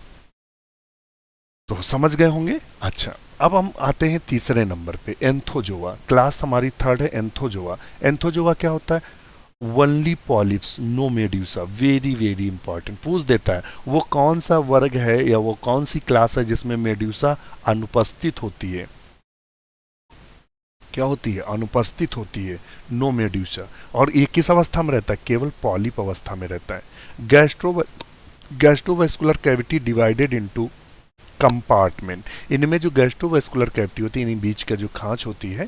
[SPEAKER 1] तो समझ गए होंगे। अच्छा, अब हम आते हैं तीसरे नंबर पे, एंथोजोआ। क्लास हमारी थर्ड है, एंथोजोआ। एंथोजोआ क्या होता है, only polyps, no medusa. Very very important, पूछ देता है वो कौन सा वर्ग है या वो कौन सी क्लास है जिसमें मेड्यूसा अनुपस्थित होती है। क्या होती है, अनुपस्थित होती है, नो मेड्यूसा। और ये किस अवस्था में रहता है, केवल पॉलिप अवस्था में रहता है। Gastrovascular cavity divided into compartment. इनमें जो गैस्ट्रोवेस्कुलर कैविटी होती है, यानी बीच का जो खांच होती है,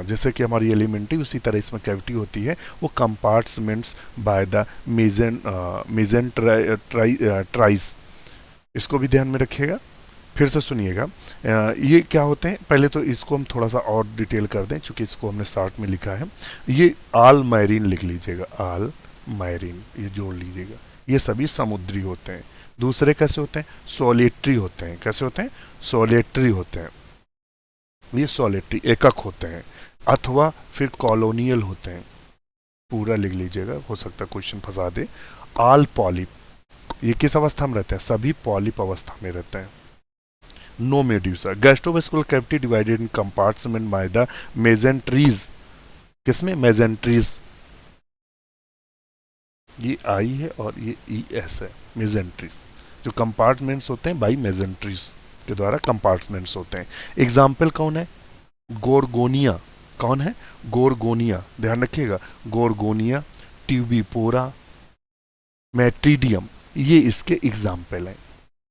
[SPEAKER 1] जैसे कि हमारी एलिमेंट्री, उसी तरह इसमें कैविटी होती है, वो कंपार्टमेंट्स बाय द मेजन ट्राइस। इसको भी ध्यान में रखिएगा। फिर से सुनिएगा, ये क्या होते हैं, पहले तो इसको हम थोड़ा सा और डिटेल कर दें, चूंकि इसको हमने शार्ट में लिखा है। ये आल मैरीन लिख लीजिएगा, आल मैरीन, ये जोड़ लीजिएगा। ये सभी समुद्री होते हैं। दूसरे कैसे होते हैं, सोलेटरी होते हैं। कैसे होते हैं, सोलेटरी होते हैं, ये सोलेटरी एकक होते हैं, अथवा फिर कॉलोनियल होते हैं। पूरा लिख लीजिएगा, हो सकता है क्वेश्चन फंसा दे। आल पॉलिप, ये किस अवस्था में रहते हैं, सभी पॉलिप अवस्था में रहते हैं। No medusa. Gastrovascular cavity divided in compartment by the mesenteries. किसमें, मेजेंट्रीज, ये आई है और ये ई एस है, मेजेंट्रीज। जो कंपार्टमेंट्स होते हैं बाई मेजेंट्रीज के द्वारा कंपार्टमेंट्स होते हैं। एग्जाम्पल कौन है, गोरगोनिया। कौन है, गोरगोनिया, ध्यान रखिएगा, गोरगोनिया, ट्यूबिपोरा, मैट्रीडियम, ये इसके एग्जाम्पल हैं।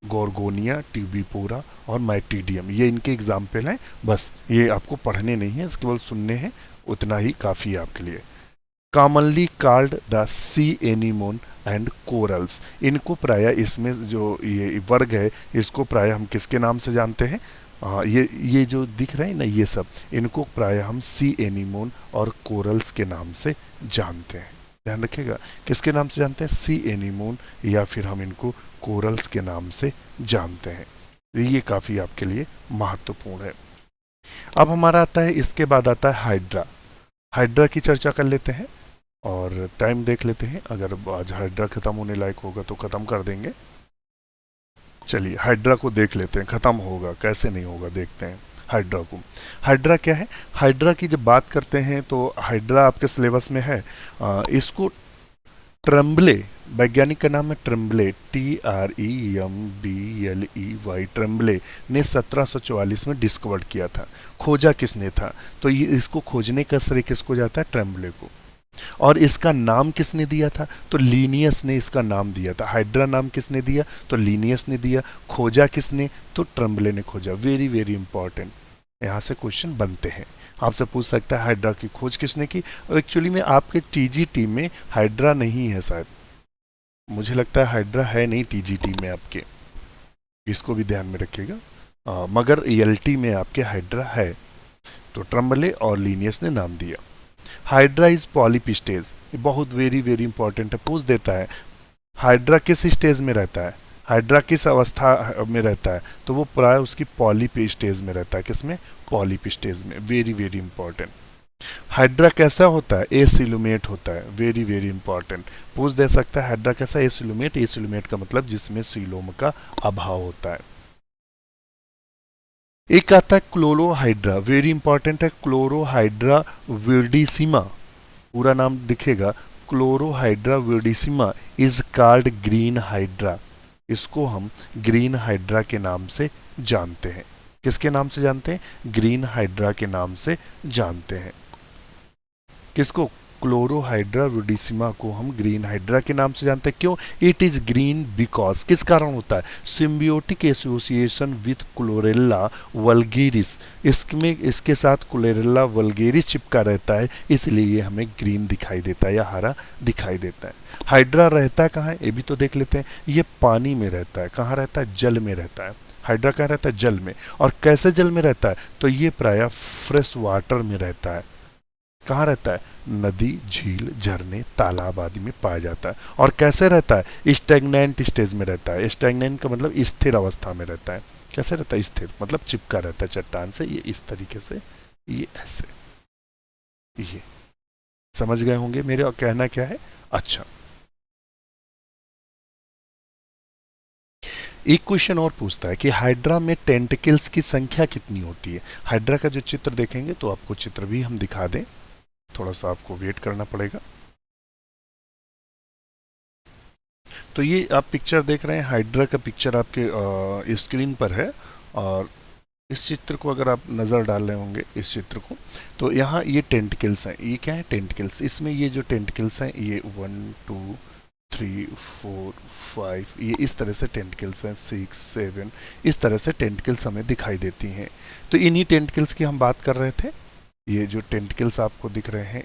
[SPEAKER 1] गोरगोनिया, ट्यूबिपोरा और मैट्रीडियम, ये इनके एग्जाम्पल हैं। बस ये आपको पढ़ने नहीं है, केवल सुनने हैं, उतना ही काफ़ी है आपके लिए। Commonly called the C anemone and corals. इनको प्राय, इसमें जो ये वर्ग है, इसको प्राय हम किसके नाम से जानते हैं, ये जो दिख रहे हैं ना, ये सब, इनको प्राय हम सी एनीमोन और कोरल्स के नाम से जानते हैं। ध्यान रखिएगा, किसके नाम से जानते हैं, सी एनीमोन, या फिर हम इनको कोरल्स के नाम से जानते हैं। ये काफ़ी आपके लिए महत्वपूर्ण है। अब हमारा आता है, इसके बाद आता है हाइड्रा। हाइड्रा की चर्चा कर लेते हैं। और टाइम देख लेते हैं, अगर आज हाइड्रा खत्म होने लायक होगा तो खत्म कर देंगे। चलिए हाइड्रा को देख लेते हैं, खत्म होगा कैसे नहीं होगा देखते हैं हाइड्रा को। हाइड्रा क्या है? हाइड्रा की जब बात करते हैं तो हाइड्रा आपके सिलेबस में है। इसको ट्रम्बले, वैज्ञानिक का नाम है ट्रम्बले, TREMBLEY, ट्रम्बले ने 1744 में डिस्कवर किया था। खोजा किसने था? तो ये इसको खोजने का श्रेय किसको जाता है? ट्रम्बले को। और इसका नाम किसने दिया था? तो लीनियस ने इसका नाम दिया था। हाइड्रा नाम किसने दिया? तो लीनियस ने दिया। खोजा किसने? तो ट्रम्बले ने खोजा। वेरी वेरी इंपॉर्टेंट, यहाँ से क्वेश्चन बनते हैं। आपसे पूछ सकता है हाइड्रा की खोज किसने की? एक्चुअली में आपके टीजीटी में हाइड्रा नहीं है शायद, मुझे लगता है हाइड्रा है नहीं टीजीटी में आपके, इसको भी ध्यान में रखिएगा। मगर एलटी में आपके हाइड्रा है। तो ट्रम्बले और लीनियस ने नाम दिया। हाइड्रा इज पॉलीपिस्टेज, ये बहुत वेरी वेरी इंपॉर्टेंट है, पूछ देता है हाइड्रा किस स्टेज में रहता है, हाइड्रा किस अवस्था में रहता है? तो वो प्राय उसकी पॉलिप स्टेज में रहता है। किसमें? पॉलिप स्टेज में। Very very important. हाइड्रा कैसा होता है? एसिलुमेट होता है। वेरी वेरी इंपॉर्टेंट, पूछ दे सकता है हाइड्रा कैसा? एसिलुमेट। एसिलुमेट का मतलब जिसमें सीलोम का अभाव होता है। एक आता है क्लोरोहाइड्रा, वेरी इंपॉर्टेंट है, क्लोरोहाइड्रा विर्डिसिमा, पूरा नाम दिखेगा क्लोरोहाइड्रा विर्डिसिमा इज कॉल्ड ग्रीन हाइड्रा। इसको हम ग्रीन हाइड्रा के नाम से जानते हैं। किसके नाम से जानते हैं? ग्रीन हाइड्रा के नाम से जानते हैं। किसको? क्लोरोहाइड्रा विर्डिसिमा को हम ग्रीन हाइड्रा के नाम से जानते हैं। क्यों? इट इज ग्रीन बिकॉज, किस कारण होता है? Symbiotic association with chlorella vulgaris, इसमें इसके साथ क्लोरेला वल्गेरिस चिपका रहता है, इसलिए ये हमें ग्रीन दिखाई देता है या हरा दिखाई देता है। हाइड्रा रहता है कहाँ है? ये भी तो देख लेते हैं। ये पानी में रहता है। कहाँ रहता है? जल में रहता है। हाइड्रा कहाँ रहता है? जल में। और कैसे जल में रहता है? तो ये प्रायः फ्रेश वाटर में रहता है। कहाँ रहता है? नदी, झील, झरने, तालाब आदि में पाया जाता है। और कैसे रहता है? स्टैग्नेंट स्टेज में रहता है। स्टैग्नेंट का मतलब स्थिर अवस्था में रहता है। कैसे रहता है? स्थिर, मतलब चिपका रहता है चट्टान से, ये इस तरीके से, ये ऐसे। ये समझ गए होंगे मेरे और कहना क्या है? अच्छा, एक क्वेश्चन और पूछता है कि हाइड्रा में टेंटिकल्स की संख्या कितनी होती है? हाइड्रा का जो चित्र देखेंगे तो आपको चित्र भी हम दिखा दें, थोड़ा सा आपको वेट करना पड़ेगा। तो ये आप पिक्चर देख रहे हैं, हाइड्रा का पिक्चर आपके स्क्रीन पर है। और इस चित्र को अगर आप नज़र डाल रहे होंगे, इस चित्र को, तो यहाँ ये टेंटिकल्स हैं। ये क्या है? टेंटिकल्स। इसमें ये जो टेंटिकल्स हैं, ये 1 2 3 4 5, ये इस तरह से टेंटिकल्स हैं, 6 7, इस तरह से टेंटिकल्स हमें दिखाई देती हैं। तो इन्हीं टेंटिकल्स की हम बात कर रहे थे। ये जो टेंटिकल्स आपको दिख रहे हैं,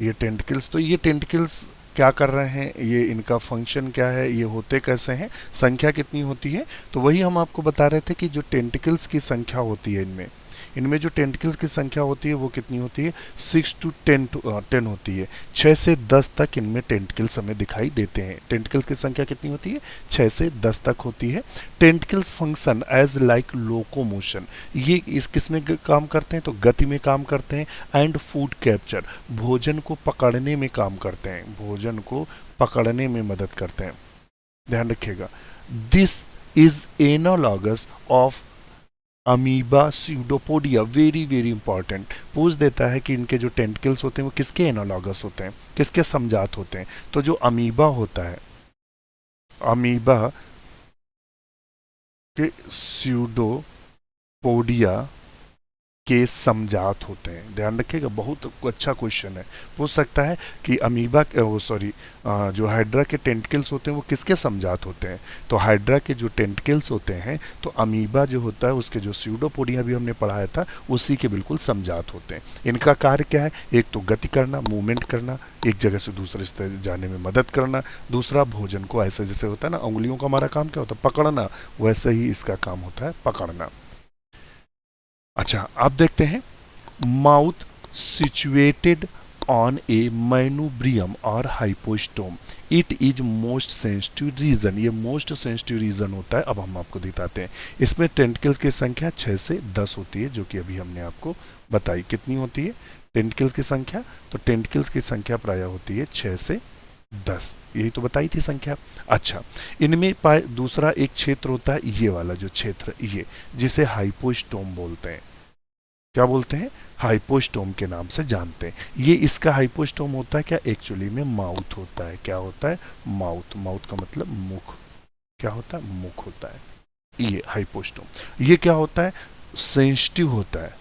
[SPEAKER 1] ये टेंटिकल्स, तो ये टेंटिकल्स क्या कर रहे हैं, ये इनका फंक्शन क्या है, ये होते कैसे हैं, संख्या कितनी होती है? तो वही हम आपको बता रहे थे कि जो टेंटिकल्स की संख्या होती है इनमें, इनमें जो टेंटिकल्स की संख्या होती है वो कितनी होती है? 6 to 10 होती है। 6 से 10 तक इनमें टेंटिकल्स हमें दिखाई देते हैं। टेंटिकल्स की संख्या कितनी होती है? 6 से 10 तक होती है। Tentacles function as like locomotion, ये इस किस में काम करते हैं? तो गति में काम करते हैं। एंड फूड कैप्चर, भोजन को पकड़ने में काम करते हैं, भोजन को पकड़ने में मदद करते हैं। ध्यान रखिएगा, this is analogous of amoeba pseudopodia. Very very important, पूछ देता है कि इनके जो टेंटिकल्स होते हैं वो किसके एनालॉगस होते हैं, किसके समजात होते हैं? तो जो अमीबा होता है, अमीबा के स्यूडोपोडिया के समजात होते हैं। ध्यान रखिएगा, बहुत अच्छा क्वेश्चन है। पूछ सकता है कि अमीबा जो हाइड्रा के टेंटिकल्स होते हैं वो किसके समजात होते हैं? तो हाइड्रा के जो टेंटिकल्स होते हैं, तो अमीबा जो होता है उसके जो स्यूडोपोडिया भी हमने पढ़ाया था, उसी के बिल्कुल समजात होते हैं। इनका कार्य क्या है? एक तो गति करना, मूवमेंट करना, एक जगह से दूसरे जगह जाने में मदद करना। दूसरा, भोजन को ऐसे जैसे होता है ना, उंगलियों का हमारा काम क्या होता है? पकड़ना, वैसे ही इसका काम होता है पकड़ना। अच्छा, आप देखते हैं, mouth situated on a manubrium और hypostome, it is most sensitive region, ये मोस्ट सेंसिटिव रीजन होता है। अब हम आपको दिखाते हैं, इसमें टेंटिकल्स की संख्या 6 से 10 होती है, जो कि अभी हमने आपको बताई। कितनी होती है? टेंटिकल्स की संख्या, तो टेंटिकल्स की संख्या प्रायः होती है 6 से 10, यही तो बताई थी संख्या। अच्छा, इनमें पाए दूसरा एक क्षेत्र होता है, ये वाला जो क्षेत्र, ये जिसे हाइपोस्टोम बोलते हैं। क्या बोलते हैं? हाइपोस्टोम के नाम से जानते हैं। ये इसका हाइपोस्टोम होता है क्या? एक्चुअली में माउथ होता है। क्या होता है? माउथ। माउथ का मतलब मुख। क्या होता है? मुख होता है ये हाइपोस्टोम। ये क्या होता है? सेंसिटिव होता है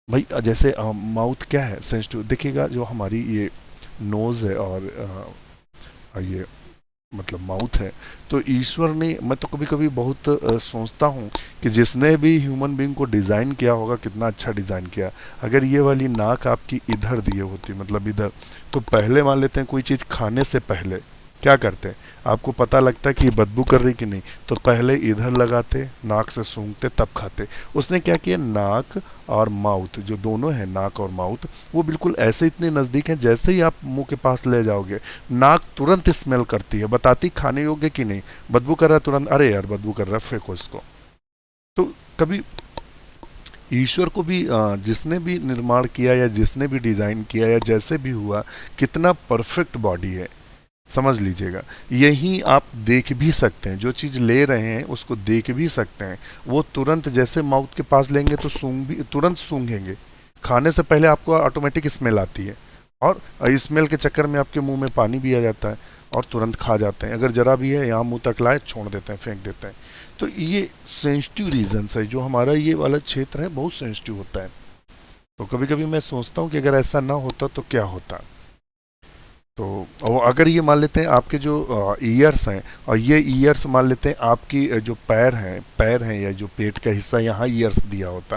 [SPEAKER 1] भाई। जैसे माउथ क्या है? सेंसिटिव। देखिएगा जो हमारी ये नोज है और ये मतलब माउथ है, तो ईश्वर ने, मैं तो कभी कभी बहुत सोचता हूँ कि जिसने भी ह्यूमन बीइंग को डिज़ाइन किया होगा कितना अच्छा डिज़ाइन किया। अगर ये वाली नाक आपकी इधर दिए होती, मतलब इधर, तो पहले मान लेते हैं कोई चीज़ खाने से पहले क्या करते हैं, आपको पता लगता है कि ये बदबू कर रही कि नहीं, तो पहले इधर लगाते, नाक से सूंघते, तब खाते। उसने क्या किया, नाक और माउथ जो दोनों हैं, नाक और माउथ, वो बिल्कुल ऐसे इतने नज़दीक हैं, जैसे ही आप मुंह के पास ले जाओगे नाक तुरंत स्मेल करती है, बताती खाने योग्य कि नहीं। बदबू कर रहा है तुरंत, अरे यार बदबू कर रहा है, फेंको इसको। तो कभी ईश्वर को भी जिसने भी निर्माण किया या जिसने भी डिज़ाइन किया या जैसे भी हुआ, कितना परफेक्ट बॉडी है, समझ लीजिएगा। यही आप देख भी सकते हैं, जो चीज़ ले रहे हैं उसको देख भी सकते हैं। वो तुरंत जैसे माउथ के पास लेंगे तो सूंघ भी तुरंत सूंघेंगे। खाने से पहले आपको ऑटोमेटिक स्मेल आती है, और स्मेल के चक्कर में आपके मुंह में पानी भी आ जाता है और तुरंत खा जाते हैं। अगर जरा भी है यहाँ मुंह तक लाए, छोड़ देते हैं, फेंक देते हैं। तो ये सेंसिटिव रीजन्स है, जो हमारा ये वाला क्षेत्र है बहुत सेंसिटिव होता है। तो कभी कभी मैं सोचता हूँ कि अगर ऐसा ना होता तो क्या होता। तो अगर ये मान लेते हैं आपके जो ईयर्स हैं, और ये ईयर्स मान लेते हैं आपकी जो पैर हैं या जो पेट का हिस्सा, यहाँ ईयर्स दिया होता,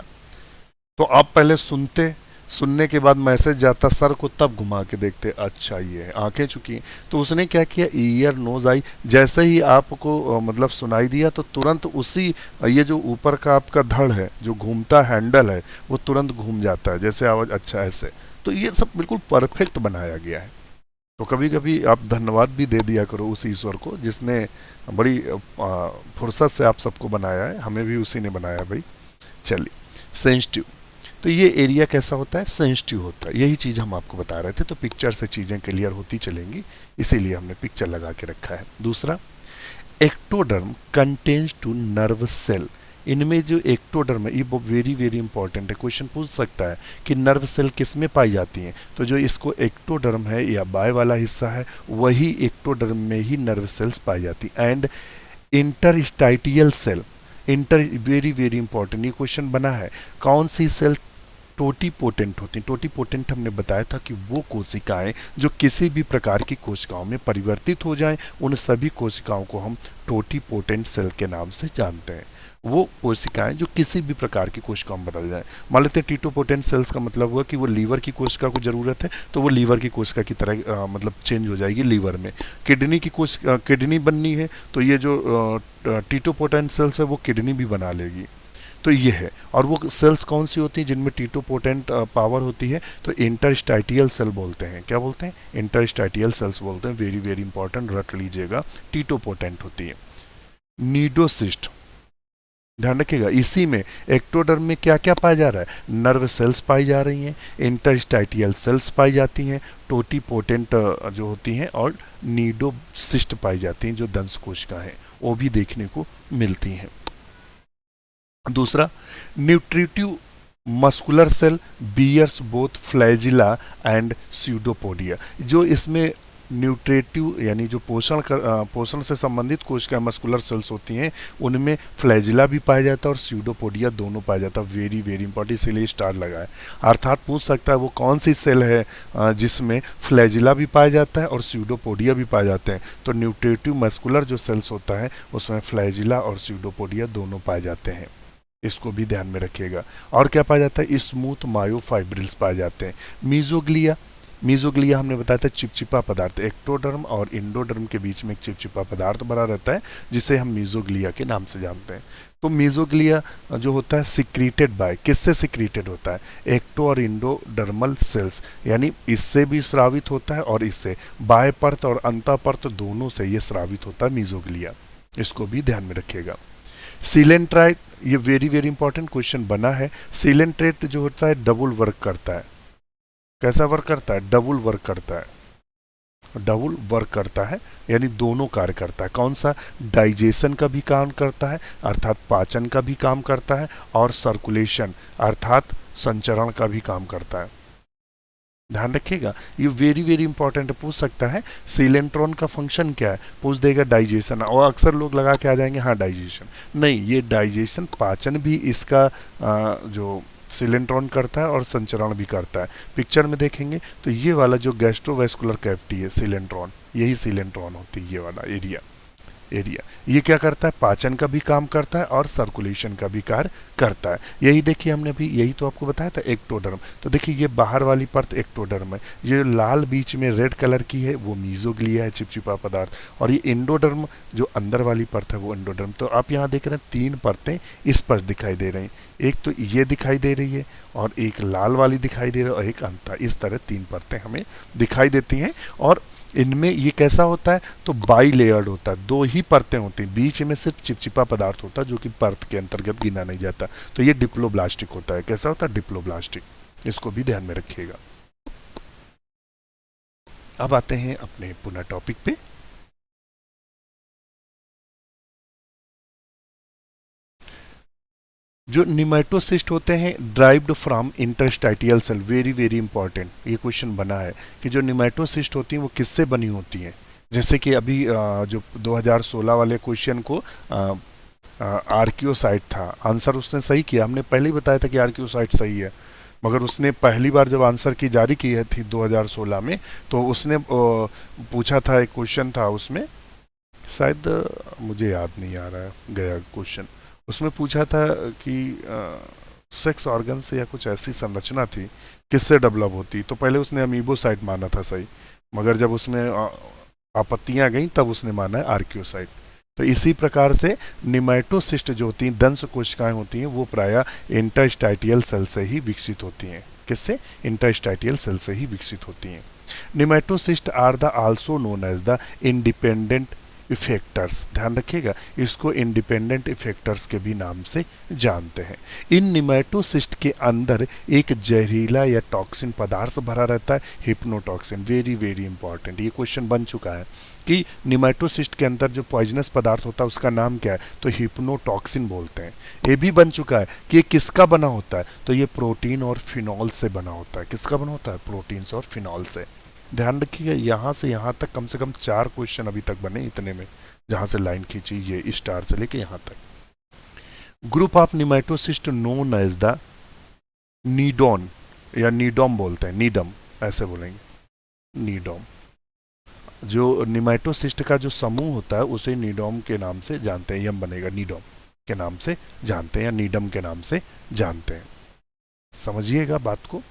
[SPEAKER 1] तो आप पहले सुनते, सुनने के बाद मैसेज जाता सर को, तब घुमा के देखते, अच्छा ये है, आंखें चुकी हैं। तो उसने क्या किया, ईयर नोज आई, जैसे ही आपको मतलब सुनाई दिया, तो तुरंत उसी ये जो ऊपर का आपका धड़ है जो घूमता हैंडल है, वो तुरंत घूम जाता है, जैसे आवाज, अच्छा ऐसे। तो ये सब बिल्कुल परफेक्ट बनाया गया है। तो कभी कभी आप धन्यवाद भी दे दिया करो उस ईश्वर को जिसने बड़ी फुर्सत से आप सबको बनाया है, हमें भी उसी ने बनाया भाई। चलिए, सेंसिटिव, तो ये एरिया कैसा होता है, सेंसिटिव होता है। यही चीज़ हम आपको बता रहे थे, तो पिक्चर से चीज़ें क्लियर होती चलेंगी, इसीलिए हमने पिक्चर लगा के रखा है। दूसरा, ectoderm contains two nerve cell. इनमें जो एक्टोडर्म है, ये वेरी वेरी इंपॉर्टेंट है, क्वेश्चन पूछ सकता है कि नर्व सेल किस में पाई जाती हैं। तो जो इसको एक्टोडर्म है या बाय वाला हिस्सा है, वही एक्टोडर्म में ही नर्व सेल्स पाई जाती। And interstitial cell, inter, very very important, ये क्वेश्चन बना है, कौन सी सेल टोटीपोटेंट होती हैं। टोटीपोटेंट हमने बताया था कि वो कोशिकाएं जो किसी भी प्रकार की कोशिकाओं में परिवर्तित हो जाएं, उन सभी कोशिकाओं को हम टोटीपोटेंट सेल के नाम से जानते हैं। वो कोशिकाएं जो किसी भी प्रकार की कोशिकाओं में बदल जाएं। मान लेते हैं टीटोपोटेंट सेल्स का मतलब हुआ कि वो लीवर की कोशिका को जरूरत है, तो वो लीवर की कोशिका की तरह मतलब चेंज हो जाएगी लीवर में। किडनी की कोशिका, किडनी बननी है, तो ये जो टीटोपोटेंट सेल्स है वो किडनी भी बना लेगी। तो ये है। और वो सेल्स कौन सी होती हैं जिनमें टीटोपोटेंट पावर होती है, तो इंटरस्टाइटियल सेल बोलते हैं। क्या बोलते हैं, इंटरस्टाइटियल सेल्स बोलते हैं। वेरी वेरी इंपॉर्टेंट, रट लीजिएगा, टीटोपोटेंट होती है। नीडोसिस्ट, ध्यान रखिएगा, इसी में एक्टोडर्म में क्या क्या पाया जा रहा है, नर्व सेल्स पाई जा रही हैं, इंटरस्टाइटियल सेल्स पाई जाती हैं, टोटीपोटेंट जो होती हैं, और नीडोसिस्ट पाई जाती हैं जो दंश कोशिका हैं, वो भी देखने को मिलती हैं। दूसरा, nutritive muscular cell bears both flagella and pseudopodia. जो इसमें न्यूट्रेटिव यानी जो पोषण से संबंधित कोशिकाएं मस्कुलर सेल्स होती हैं, उनमें फ्लैजिला भी पाया जाता है और स्यूडोपोडिया दोनों पाया जाता है। वेरी वेरी इंपॉर्टेंट, इसीलिए स्टार लगा है। अर्थात पूछ सकता है वो कौन सी सेल है जिसमें फ्लैजिला भी पाया जाता है और स्यूडोपोडिया भी पाए जाते हैं। तो न्यूट्रेटिव मस्कुलर जो सेल्स होता है उसमें फ्लैजिला और स्यूडोपोडिया दोनों पाए जाते हैं, इसको भी ध्यान में रखिएगा। और क्या पाया जाता है, स्मूथ मायोफाइब्रिल्स पाए जाते हैं। मीजोग्लिया, मीजोग्लिया हमने बताया था चिपचिपा पदार्थ, एक्टोडर्म और इंडोडर्म के बीच में एक चिपचिपा पदार्थ बना रहता है जिसे हम मीजोग्लिया के नाम से जानते हैं। तो मीजोग्लिया जो होता है सिक्रीटेड बाय, किससे सिक्रीटेड होता है, एक्टो और इंडोडर्मल सेल्स, यानी इससे भी स्रावित होता है और इससे, बाह्य परत और अंतःपरत दोनों से ये स्रावित होता है मीजोग्लिया, इसको भी ध्यान में रखिएगा। सीलेंट्राइट, ये वेरी वेरी इंपॉर्टेंट क्वेश्चन बना है। सीलेंट्रेट जो होता है डबल वर्क करता है, कैसा वर्क करता है? डबल वर्क करता है, डबल वर्क करता है, यानी दोनों कार्य करता है। कौन सा? डाइजेशन का भी काम करता है अर्थात पाचन का भी काम करता है, और सर्कुलेशन अर्थात संचरण का भी काम करता है। ध्यान रखिएगा, ये वेरी वेरी इंपॉर्टेंट पूछ सकता है। सिलेंट्रॉन का फंक्शन क्या है? पूछ देगा डाइजेशन, और अक्सर लोग लगा के आ जाएंगे हाँ डाइजेशन। नहीं, ये डाइजेशन पाचन भी इसका जो सिलेंट्रॉन करता है और संचरण भी करता है। पिक्चर में देखेंगे तो ये वाला जो गैस्ट्रोवेस्कुलर कैविटी है सिलेंट्रॉन, यही सिलेंट्रॉन होती है, ये वाला एरिया। ये क्या करता है? पाचन का भी काम करता है और सर्कुलेशन का भी कार्य करता है। यही देखिए, हमने अभी यही तो आपको बताया था एक्टोडर्म। तो देखिए ये बाहर वाली परत एक्टोडर्म है, ये लाल बीच में रेड कलर की है वो मीजोग्लिया है, चिपचिपा पदार्थ, और ये एंडोडर्म जो अंदर वाली परत है वो एंडोडर्म। तो आप यहाँ देख रहे हैं 3 परतें इस पर दिखाई दे रही, एक तो ये दिखाई दे रही है, और एक लाल वाली दिखाई दे रही है, और एक अंता। इस तरह 3 परतें हमें दिखाई देती हैं। और इनमें ये कैसा होता है? तो बाई लेयर्ड होता है, 2 ही परतें होती हैं, बीच में सिर्फ चिपचिपा पदार्थ होता है जो कि परत के अंतर्गत गिना नहीं जाता। तो ये डिप्लोब्लास्टिक होता है। कैसा होता है? डिप्लोब्लास्टिक। इसको भी ध्यान में रखिएगा। अब आते हैं अपने पुनः टॉपिक पे। जो निमेटोसिस्ट होते हैं derived from interstitial cell, very very important, ये क्वेश्चन बना है कि जो निमेटोसिस्ट होती हैं वो किससे बनी होती हैं। जैसे कि अभी जो 2016 वाले क्वेश्चन को आर्कियोसाइट था, आंसर उसने सही किया। हमने पहले ही बताया था कि आर्कियोसाइट सही है, मगर उसने पहली बार जब आंसर की जारी की है थी 2016 में, तो उसने पूछा था, एक क्वेश्चन था उसमें, शायद मुझे याद नहीं आ रहा है गया क्वेश्चन, उसमें पूछा था कि सेक्स ऑर्गन से या कुछ ऐसी संरचना थी किससे डेवलप होती। तो पहले उसने अमीबोसाइट माना था सही, मगर जब उसमें आपत्तियां गई तब उसने माना है आर्कियोसाइट। तो इसी प्रकार से निमेटोसिस्ट जो होती हैं, दंश कोशिकाएं होती हैं, वो प्रायः इंटरस्टाइटियल सेल से ही विकसित होती हैं। किससे? इंटरस्टाइटियल सेल से ही विकसित होती हैं। Nematocyst are the also known as the independent effectors. ध्यान रखिएगा, इसको इंडिपेंडेंट इफेक्टर्स के भी नाम से जानते हैं। इन निमेटोसिस्ट के अंदर एक जहरीला या टॉक्सिन पदार्थ भरा रहता है, हिप्नोटॉक्सिन। वेरी वेरी इंपॉर्टेंट, ये क्वेश्चन बन चुका है कि निमेटोसिस्ट के अंदर जो पॉइजनस पदार्थ होता है उसका नाम क्या है, तो हिप्नोटॉक्सिन बोलते हैं। ये भी बन चुका है कि ये किसका बना होता है, तो ये प्रोटीन और फिनॉल से बना होता है। किसका बना होता है? प्रोटीन और फिनॉल से। ध्यान रखिएगा, यहाँ से यहाँ तक कम से कम 4 क्वेश्चन अभी तक बने इतने में, जहाँ से लाइन खींची ये स्टार से लेके यहाँ तक। Group of nematocyst known as the cnidome, या नीडोम बोलते हैं, नीडम ऐसे बोलेंगे, नीडोम। जो निमेटोसिस्ट का जो समूह होता है उसे नीडोम के नाम से जानते हैं, यम बनेगा नीडोम के नाम से जानते हैं, या नीडम के नाम से जानते हैं। समझिएगा बात को।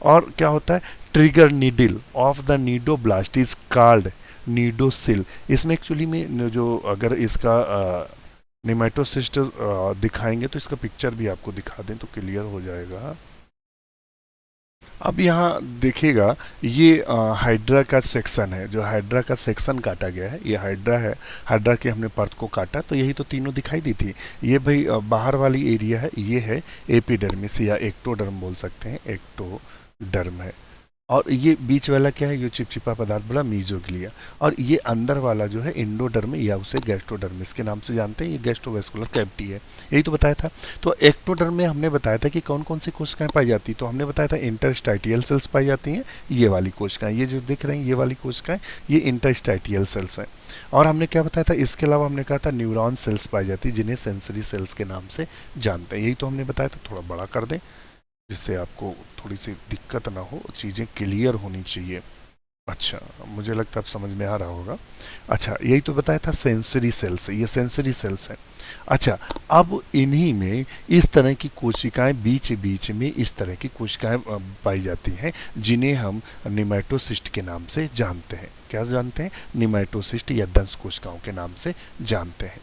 [SPEAKER 1] और क्या होता है? Trigger needle of the cnidoblast is called cnidocil. इसमें एक्चुअली में जो अगर इसका निमेटोसिस्ट दिखाएंगे तो इसका पिक्चर भी आपको दिखा दें तो क्लियर हो जाएगा। अब यहाँ देखिएगा, ये हाइड्रा का सेक्शन है, जो हाइड्रा का सेक्शन काटा गया है, ये हाइड्रा है, हाइड्रा के हमने परत को काटा तो यही तो तीनों दिखाई दी थी। ये भाई बाहर वाली एरिया है, ये है एपिडर्मिस या एक्टोडर्म बोल सकते हैं, एक्टोडर्म है। और ये बीच वाला क्या है? ये चिपचिपा पदार्थ बड़ा मीजोग्लिया। और ये अंदर वाला जो है एंडोडर्म या उसे गैस्ट्रोडर्मिस के नाम से जानते हैं, ये गैस्ट्रोवेस्कुलर कैविटी है, यही तो बताया था। तो एक्टोडर्म में हमने बताया था कि कौन कौन सी कोशिकाएं पाई जाती, तो हमने बताया था इंटरस्टाइटियल सेल्स पाई जाती हैं, ये वाली कोशिकाएं, ये जो दिख रही हैं ये वाली कोशिकाएं, ये इंटरस्टाइटियल सेल्स हैं। और हमने क्या बताया था? इसके अलावा हमने कहा था न्यूरॉन सेल्स पाई जाती, जिन्हें सेंसरी सेल्स के नाम से जानते हैं, यही तो हमने बताया था। थोड़ा बड़ा कर दें जिससे आपको थोड़ी सी दिक्कत ना हो, चीज़ें क्लियर होनी चाहिए। अच्छा, मुझे लगता है अब समझ में आ रहा होगा। अच्छा, यही तो बताया था सेंसरी सेल्स, ये सेंसरी सेल्स हैं। अच्छा, अब इन्हीं में इस तरह की कोशिकाएं, बीच बीच में इस तरह की कोशिकाएं पाई जाती हैं, जिन्हें हम निमेटोसिस्ट के नाम से जानते हैं। क्या जानते हैं? निमेटोसिस्ट या दंश कोशिकाओं के नाम से जानते हैं।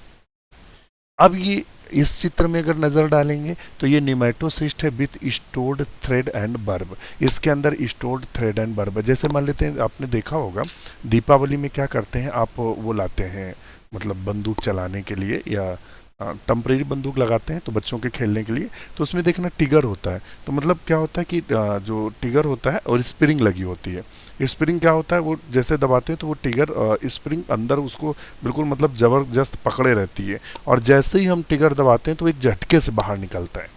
[SPEAKER 1] अब ये इस चित्र में अगर नजर डालेंगे तो ये निमेटोसिस्ट है with stored thread and barb. इसके अंदर स्टोर्ड थ्रेड एंड बर्ब, जैसे मान लेते हैं, आपने देखा होगा दीपावली में क्या करते हैं, आप वो लाते हैं मतलब बंदूक चलाने के लिए या टेम्परेरी बंदूक लगाते हैं तो बच्चों के खेलने के लिए, तो उसमें देखना टिगर होता है। तो मतलब क्या होता है कि जो टिगर होता है और स्प्रिंग लगी होती है। स्प्रिंग क्या होता है, वो जैसे दबाते हैं तो वो टिगर स्प्रिंग अंदर उसको बिल्कुल मतलब ज़बरदस्त पकड़े रहती है, और जैसे ही हम टिगर दबाते हैं तो एक झटके से बाहर निकलता है।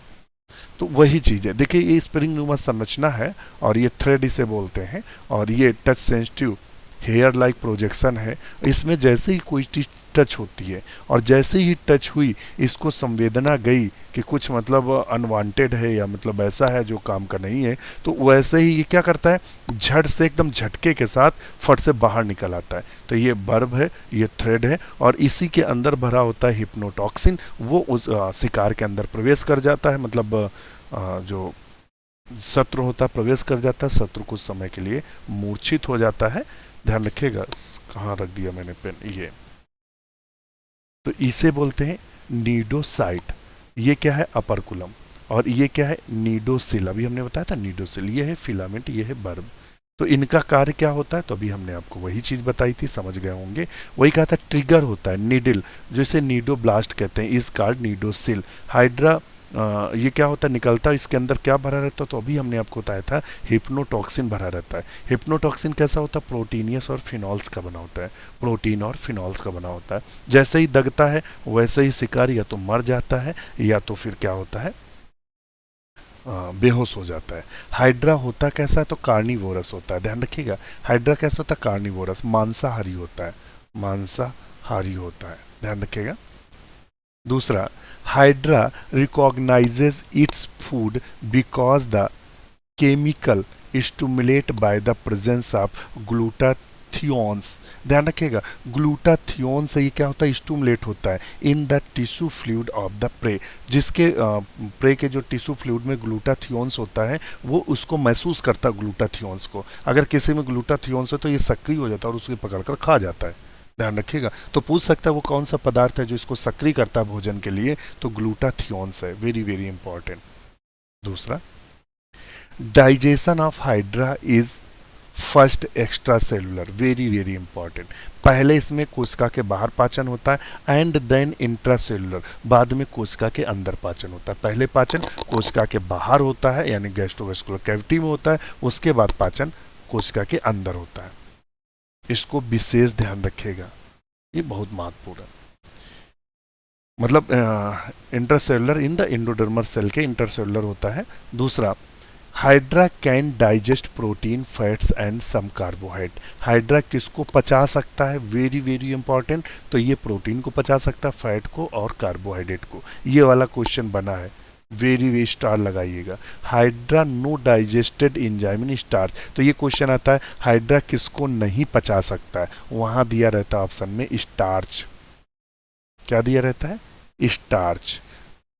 [SPEAKER 1] तो वही चीज़ है, देखिए ये स्प्रिंग नुमा संरचना है और ये थ्रेड इसे बोलते हैं, और ये touch sensitive hair like projection है। इसमें जैसे ही कोई चीज टच होती है और जैसे ही टच हुई इसको संवेदना गई कि कुछ मतलब अनवांटेड है या मतलब ऐसा है जो काम का नहीं है, तो वैसे ही ये क्या करता है, झट से एकदम झटके के साथ फट से बाहर निकल आता है। तो ये बर्ब है, ये थ्रेड है, और इसी के अंदर भरा होता है हिप्नोटॉक्सिन। वो उस शिकार के अंदर प्रवेश कर जाता है, मतलब जो शत्रु होता है प्रवेश कर जाता है, शत्रु कुछ समय के लिए मूर्छित हो जाता है। ध्यान रखिएगा, कहाँ रख दिया मैंने पेन, ये तो इसे बोलते हैं नीडोसाइट। ये क्या है, अपर्कुलम, और ये क्या है, नीडोसिल। अभी हमने बताया था नीडोसिल, ये है फिलामेंट, ये है बर्ब। तो इनका कार्य क्या होता है, तो अभी हमने आपको वही चीज बताई थी, समझ गए होंगे। वही कहा था, ट्रिगर होता है नीडल, जिसे नीडोब्लास्ट कहते हैं, इस कार्ड नीडोसिल। हाइड्रा ये क्या होता है, निकलता है, इसके अंदर क्या भरा रहता है, तो अभी हमने आपको बताया था हिप्नोटॉक्सिन भरा रहता है। हिप्नोटॉक्सिन कैसा होता है, प्रोटीनियस और फिनॉल्स का बना होता है, प्रोटीन और फिनॉल्स का बना होता है। जैसे ही दगता है वैसे ही शिकार या तो मर जाता है या तो फिर क्या होता है, बेहोश हो जाता है। हाइड्रा होता कैसा है, तो कार्निवोरस होता है, ध्यान रखिएगा। हाइड्रा कैसा होता है, कार्निवोरस, मांसाहारी होता है, मांसाहारी होता है, ध्यान रखिएगा। दूसरा, hydra recognises its food because the chemical stimulate by the presence of glutathiones. ध्यान रखिएगा, ग्लूटाथियोन से ये क्या होता है, स्टूमुलेट होता है in the tissue fluid of the prey. जिसके प्रे के जो टिश्यू फ्लूइड में ग्लूटाथियोन्स होता है वो उसको महसूस करता है, ग्लूटाथियोन्स को। अगर किसी में ग्लूटाथियोन्स है तो ये सक्रिय हो जाता है और उसको पकड़कर खा जाता है, ध्यान रखिएगा। तो पूछ सकता है वो कौन सा पदार्थ है जो इसको सक्रिय करता है भोजन के लिए, तो ग्लूटाथियोन्स है, वेरी वेरी इंपॉर्टेंट। दूसरा, digestion of hydra is first extra cellular, very very important. पहले इसमें कोशिका के बाहर पाचन होता है एंड देन इंट्रा सेलुलर, बाद में कोशिका के अंदर पाचन होता है। पहले पाचन कोशिका के बाहर होता है यानी गैस्ट्रोवेस्कुलर कैविटी में होता है, उसके बाद पाचन कोशिका के अंदर होता है। इसको विशेष ध्यान रखिएगा, ये बहुत महत्वपूर्ण है। मतलब intercellular in the endodermal cell के इंटरसेलुलर होता है। दूसरा, hydra can digest protein fats and some carbohydrate. Hydra किसको पचा सकता है, वेरी वेरी इंपॉर्टेंट, तो ये प्रोटीन को पचा सकता है, फैट को और कार्बोहाइड्रेट को। ये वाला क्वेश्चन बना है, वेरी वे स्टार लगाइएगा। हाइड्रा नो डाइजेस्टेड एंजाइम इन स्टार्च, तो ये क्वेश्चन आता है हाइड्रा किसको नहीं पचा सकता है, वहां दिया रहता है ऑप्शन में स्टार्च। क्या दिया रहता है, स्टार्च।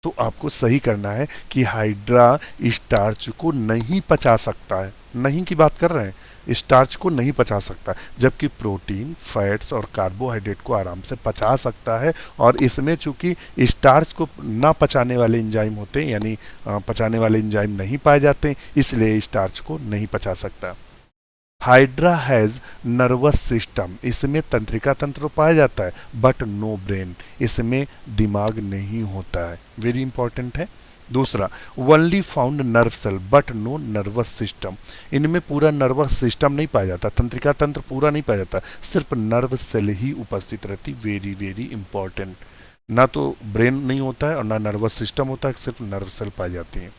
[SPEAKER 1] तो आपको सही करना है कि हाइड्रा स्टार्च को नहीं पचा सकता है, नहीं की बात कर रहे हैं, स्टार्च को नहीं पचा सकता, जबकि प्रोटीन फैट्स और कार्बोहाइड्रेट को आराम से पचा सकता है। और इसमें चूंकि स्टार्च को ना पचाने वाले एंजाइम होते हैं, यानी पचाने वाले एंजाइम नहीं पाए जाते, इसलिए स्टार्च को नहीं पचा सकता। हाइड्रा हैज नर्वस सिस्टम, इसमें तंत्रिका तंत्र पाया जाता है, बट नो ब्रेन, इसमें दिमाग नहीं होता है, वेरी इंपॉर्टेंट है। दूसरा, only found nerve cell but no nervous system, इनमें पूरा नर्वस सिस्टम नहीं पाया जाता, तंत्रिका तंत्र पूरा नहीं पाया जाता, सिर्फ नर्व सेल ही उपस्थित रहती, वेरी वेरी इंपॉर्टेंट। ना तो ब्रेन नहीं होता है और ना नर्वस सिस्टम होता है, सिर्फ नर्व सेल पाई जाती हैं।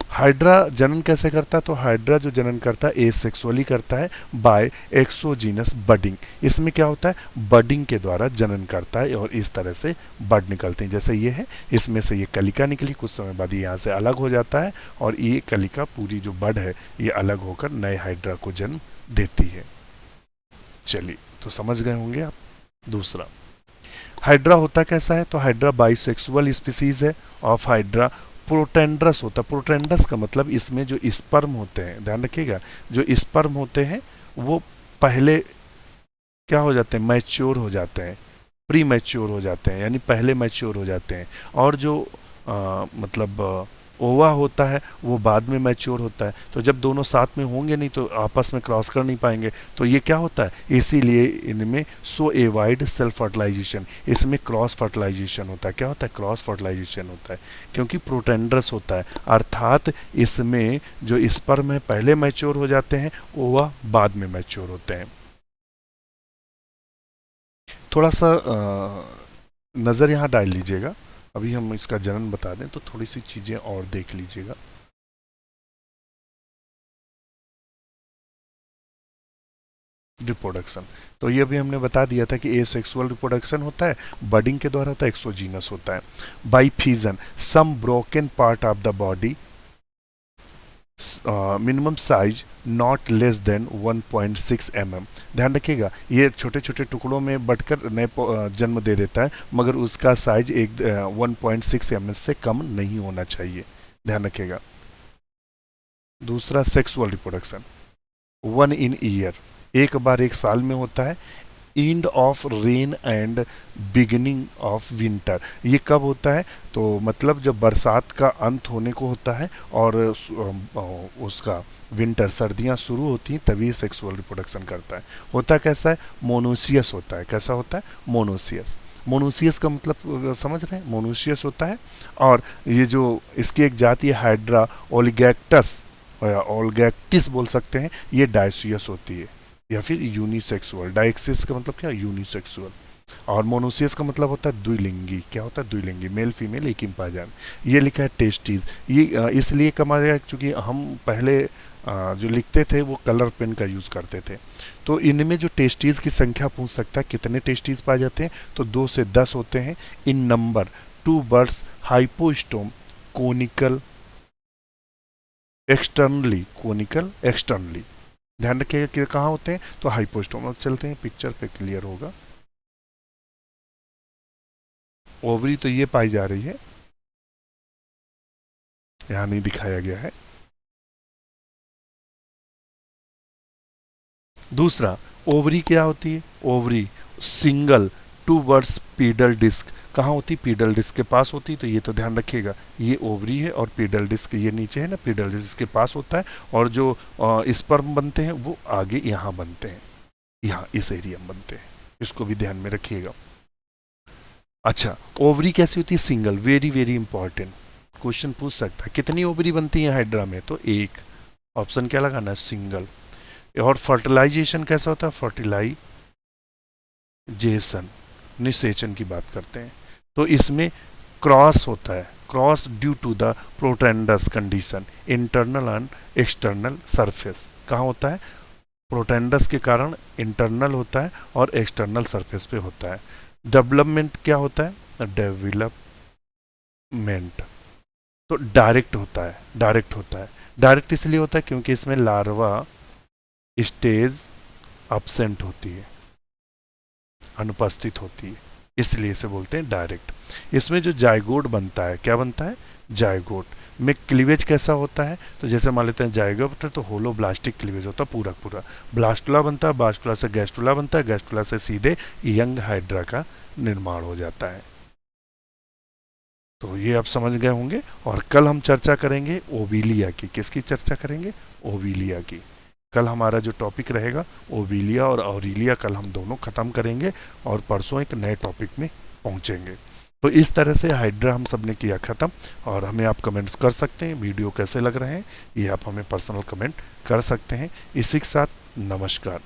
[SPEAKER 1] हाइड्रा जनन कैसे करता है, तो हाइड्रा जो जनन करता है एसेक्सुअली करता है बाय एक्सोजीनस बडिंग। इसमें क्या होता है, बडिंग के द्वारा जनन करता है और इस तरह से बड निकलते हैं। जैसे ये है, इसमें से ये कलिका निकली, कुछ समय बाद ये यहाँ से अलग हो जाता है और ये कलिका पूरी जो बड है ये अलग होकर नए हाइड्रा को जन्म देती है। चलिए, तो समझ गए होंगे आप। दूसरा, हाइड्रा होता कैसा है, तो हाइड्रा बाइसेक्सुअल स्पीसीज है ऑफ हाइड्रा। प्रोटेंड्रस होता, प्रोटेंड्रस का मतलब इसमें जो स्पर्म होते हैं, ध्यान रखिएगा, जो स्पर्म होते हैं वो पहले क्या हो जाते हैं, मैच्योर हो जाते हैं, प्री मैच्योर हो जाते हैं, यानी पहले मैच्योर हो जाते हैं। और जो मतलब ओवा होता है वो बाद में मैच्योर होता है। तो जब दोनों साथ में होंगे नहीं तो आपस में क्रॉस कर नहीं पाएंगे, तो ये क्या होता है, इसीलिए इनमें सो एवॉइड सेल्फ फर्टिलाइजेशन, इसमें क्रॉस फर्टिलाइजेशन होता है। क्या होता है, क्रॉस फर्टिलाइजेशन होता है, क्योंकि प्रोटेंडरस होता है, अर्थात इसमें जो स्पर्म है पहले मैच्योर हो जाते हैं, ओवा बाद में मैच्योर होते हैं। थोड़ा सा नज़र यहाँ डाल लीजिएगा, अभी हम इसका जनन बता दें तो थोड़ी सी चीज़ें और देख लीजिएगा। रिप्रोडक्शन, तो ये भी हमने बता दिया था कि एसेक्सुअल रिप्रोडक्शन होता है, बडिंग के द्वारा होता है, एक्सोजीनस होता है। By fusion some broken part of the body, minimum size not less than 1.6 mm। ध्यान रखिएगा, ये छोटे छोटे टुकड़ों में बटकर नए जन्म दे देता है, मगर उसका साइज 1.6 mm से कम नहीं होना चाहिए, ध्यान रखिएगा। दूसरा सेक्सुअल रिप्रोडक्शन, 1 in ईयर, एक बार एक साल में होता है। End of rain and beginning of winter, ये कब होता है, तो मतलब जब बरसात का अंत होने को होता है और उसका विंटर सर्दियां शुरू होती हैं तभी सेक्सुअल रिप्रोडक्शन करता है। होता कैसा है, मोनोसियस होता है। कैसा होता है, मोनोसियस। मोनोसियस का मतलब समझ रहे हैं, मोनोसियस होता है। और ये जो इसकी एक जाति है हाइड्रा ओलिगैक्टस या ओलगैक्टिस बोल सकते हैं, ये डायसियस होती है या फिर यूनिसेक्सुअल। डायक्सिस का मतलब क्या, यूनिसेक्सुअल। और मोनोसियस का मतलब होता है द्विलिंगी। क्या होता है, द्विलिंगी, मेल फीमेल एक ही में पाया जाना। ये लिखा है टेस्टीज, ये इसलिए कमा गया क्योंकि हम पहले जो लिखते थे वो कलर पेन का यूज़ करते थे। तो इनमें जो टेस्टीज की संख्या पूछ सकता है कितने टेस्टीज पाए जाते हैं, तो 2 से 10 होते हैं in number. 2 birds hypostome conical externally, conical externally. ध्यान रखिएगा कि कहाँ होते हैं, तो हाइपोस्टोम। अब चलते हैं पिक्चर पे, क्लियर होगा। ओवरी तो ये पाई जा रही है, यहां नहीं दिखाया गया है। दूसरा, ओवरी क्या होती है, ovary single 2 words pedal disc, कहाँ होती, पीडल डिस्क के पास होती। तो ये तो ध्यान रखिएगा, ये ओवरी है और पीडल डिस्क ये नीचे है ना, पीडल डिस्क के पास होता है। और जो स्पर्म बनते हैं वो आगे यहाँ बनते हैं, यहाँ इस एरिया में बनते हैं, इसको भी ध्यान में रखिएगा। अच्छा, ओवरी कैसी होती है, single. Very very important question पूछ सकता है, कितनी ओवरी बनती है हाइड्रा में, तो एक। ऑप्शन क्या लगाना है, सिंगल। और फर्टिलाइजेशन कैसा होता है, फर्टिलाइजेशन, निषेचन की बात करते हैं। तो इसमें क्रॉस होता है, cross due to the protandrous condition, internal and external surface. कहाँ होता है, प्रोटेंडस के कारण इंटरनल होता है और एक्सटर्नल सरफेस पे होता है। डेवलपमेंट क्या होता है, डेवलपमेंट तो डायरेक्ट होता है, डायरेक्ट होता है। डायरेक्ट इसलिए होता है क्योंकि इसमें लार्वा स्टेज अब्सेंट होती है, अनुपस्थित होती है, इसलिए इसे बोलते हैं डायरेक्ट। इसमें जो जायगोट बनता है, क्या बनता है, जायगोट में क्लीवेज कैसा होता है, तो जैसे मान लेते हैं जायगोट है तो होलो ब्लास्टिक क्लीवेज होता है पूरा पूरा। ब्लास्टुला बनता है, ब्लास्टुला से गैस्टुला बनता है, गैस्टुला से सीधे यंग हाइड्रा का निर्माण हो जाता है। तो ये आप समझ गए होंगे। और कल हम चर्चा करेंगे ओविलिया की। किसकी चर्चा करेंगे, ओविलिया की। कल हमारा जो टॉपिक रहेगा ओविलिया और ऑरिलिया, कल हम दोनों खत्म करेंगे और परसों एक नए टॉपिक में पहुंचेंगे। तो इस तरह से हाइड्रा हम सब ने किया ख़त्म। और हमें आप कमेंट्स कर सकते हैं, वीडियो कैसे लग रहे हैं ये आप हमें पर्सनल कमेंट कर सकते हैं। इसी के साथ नमस्कार।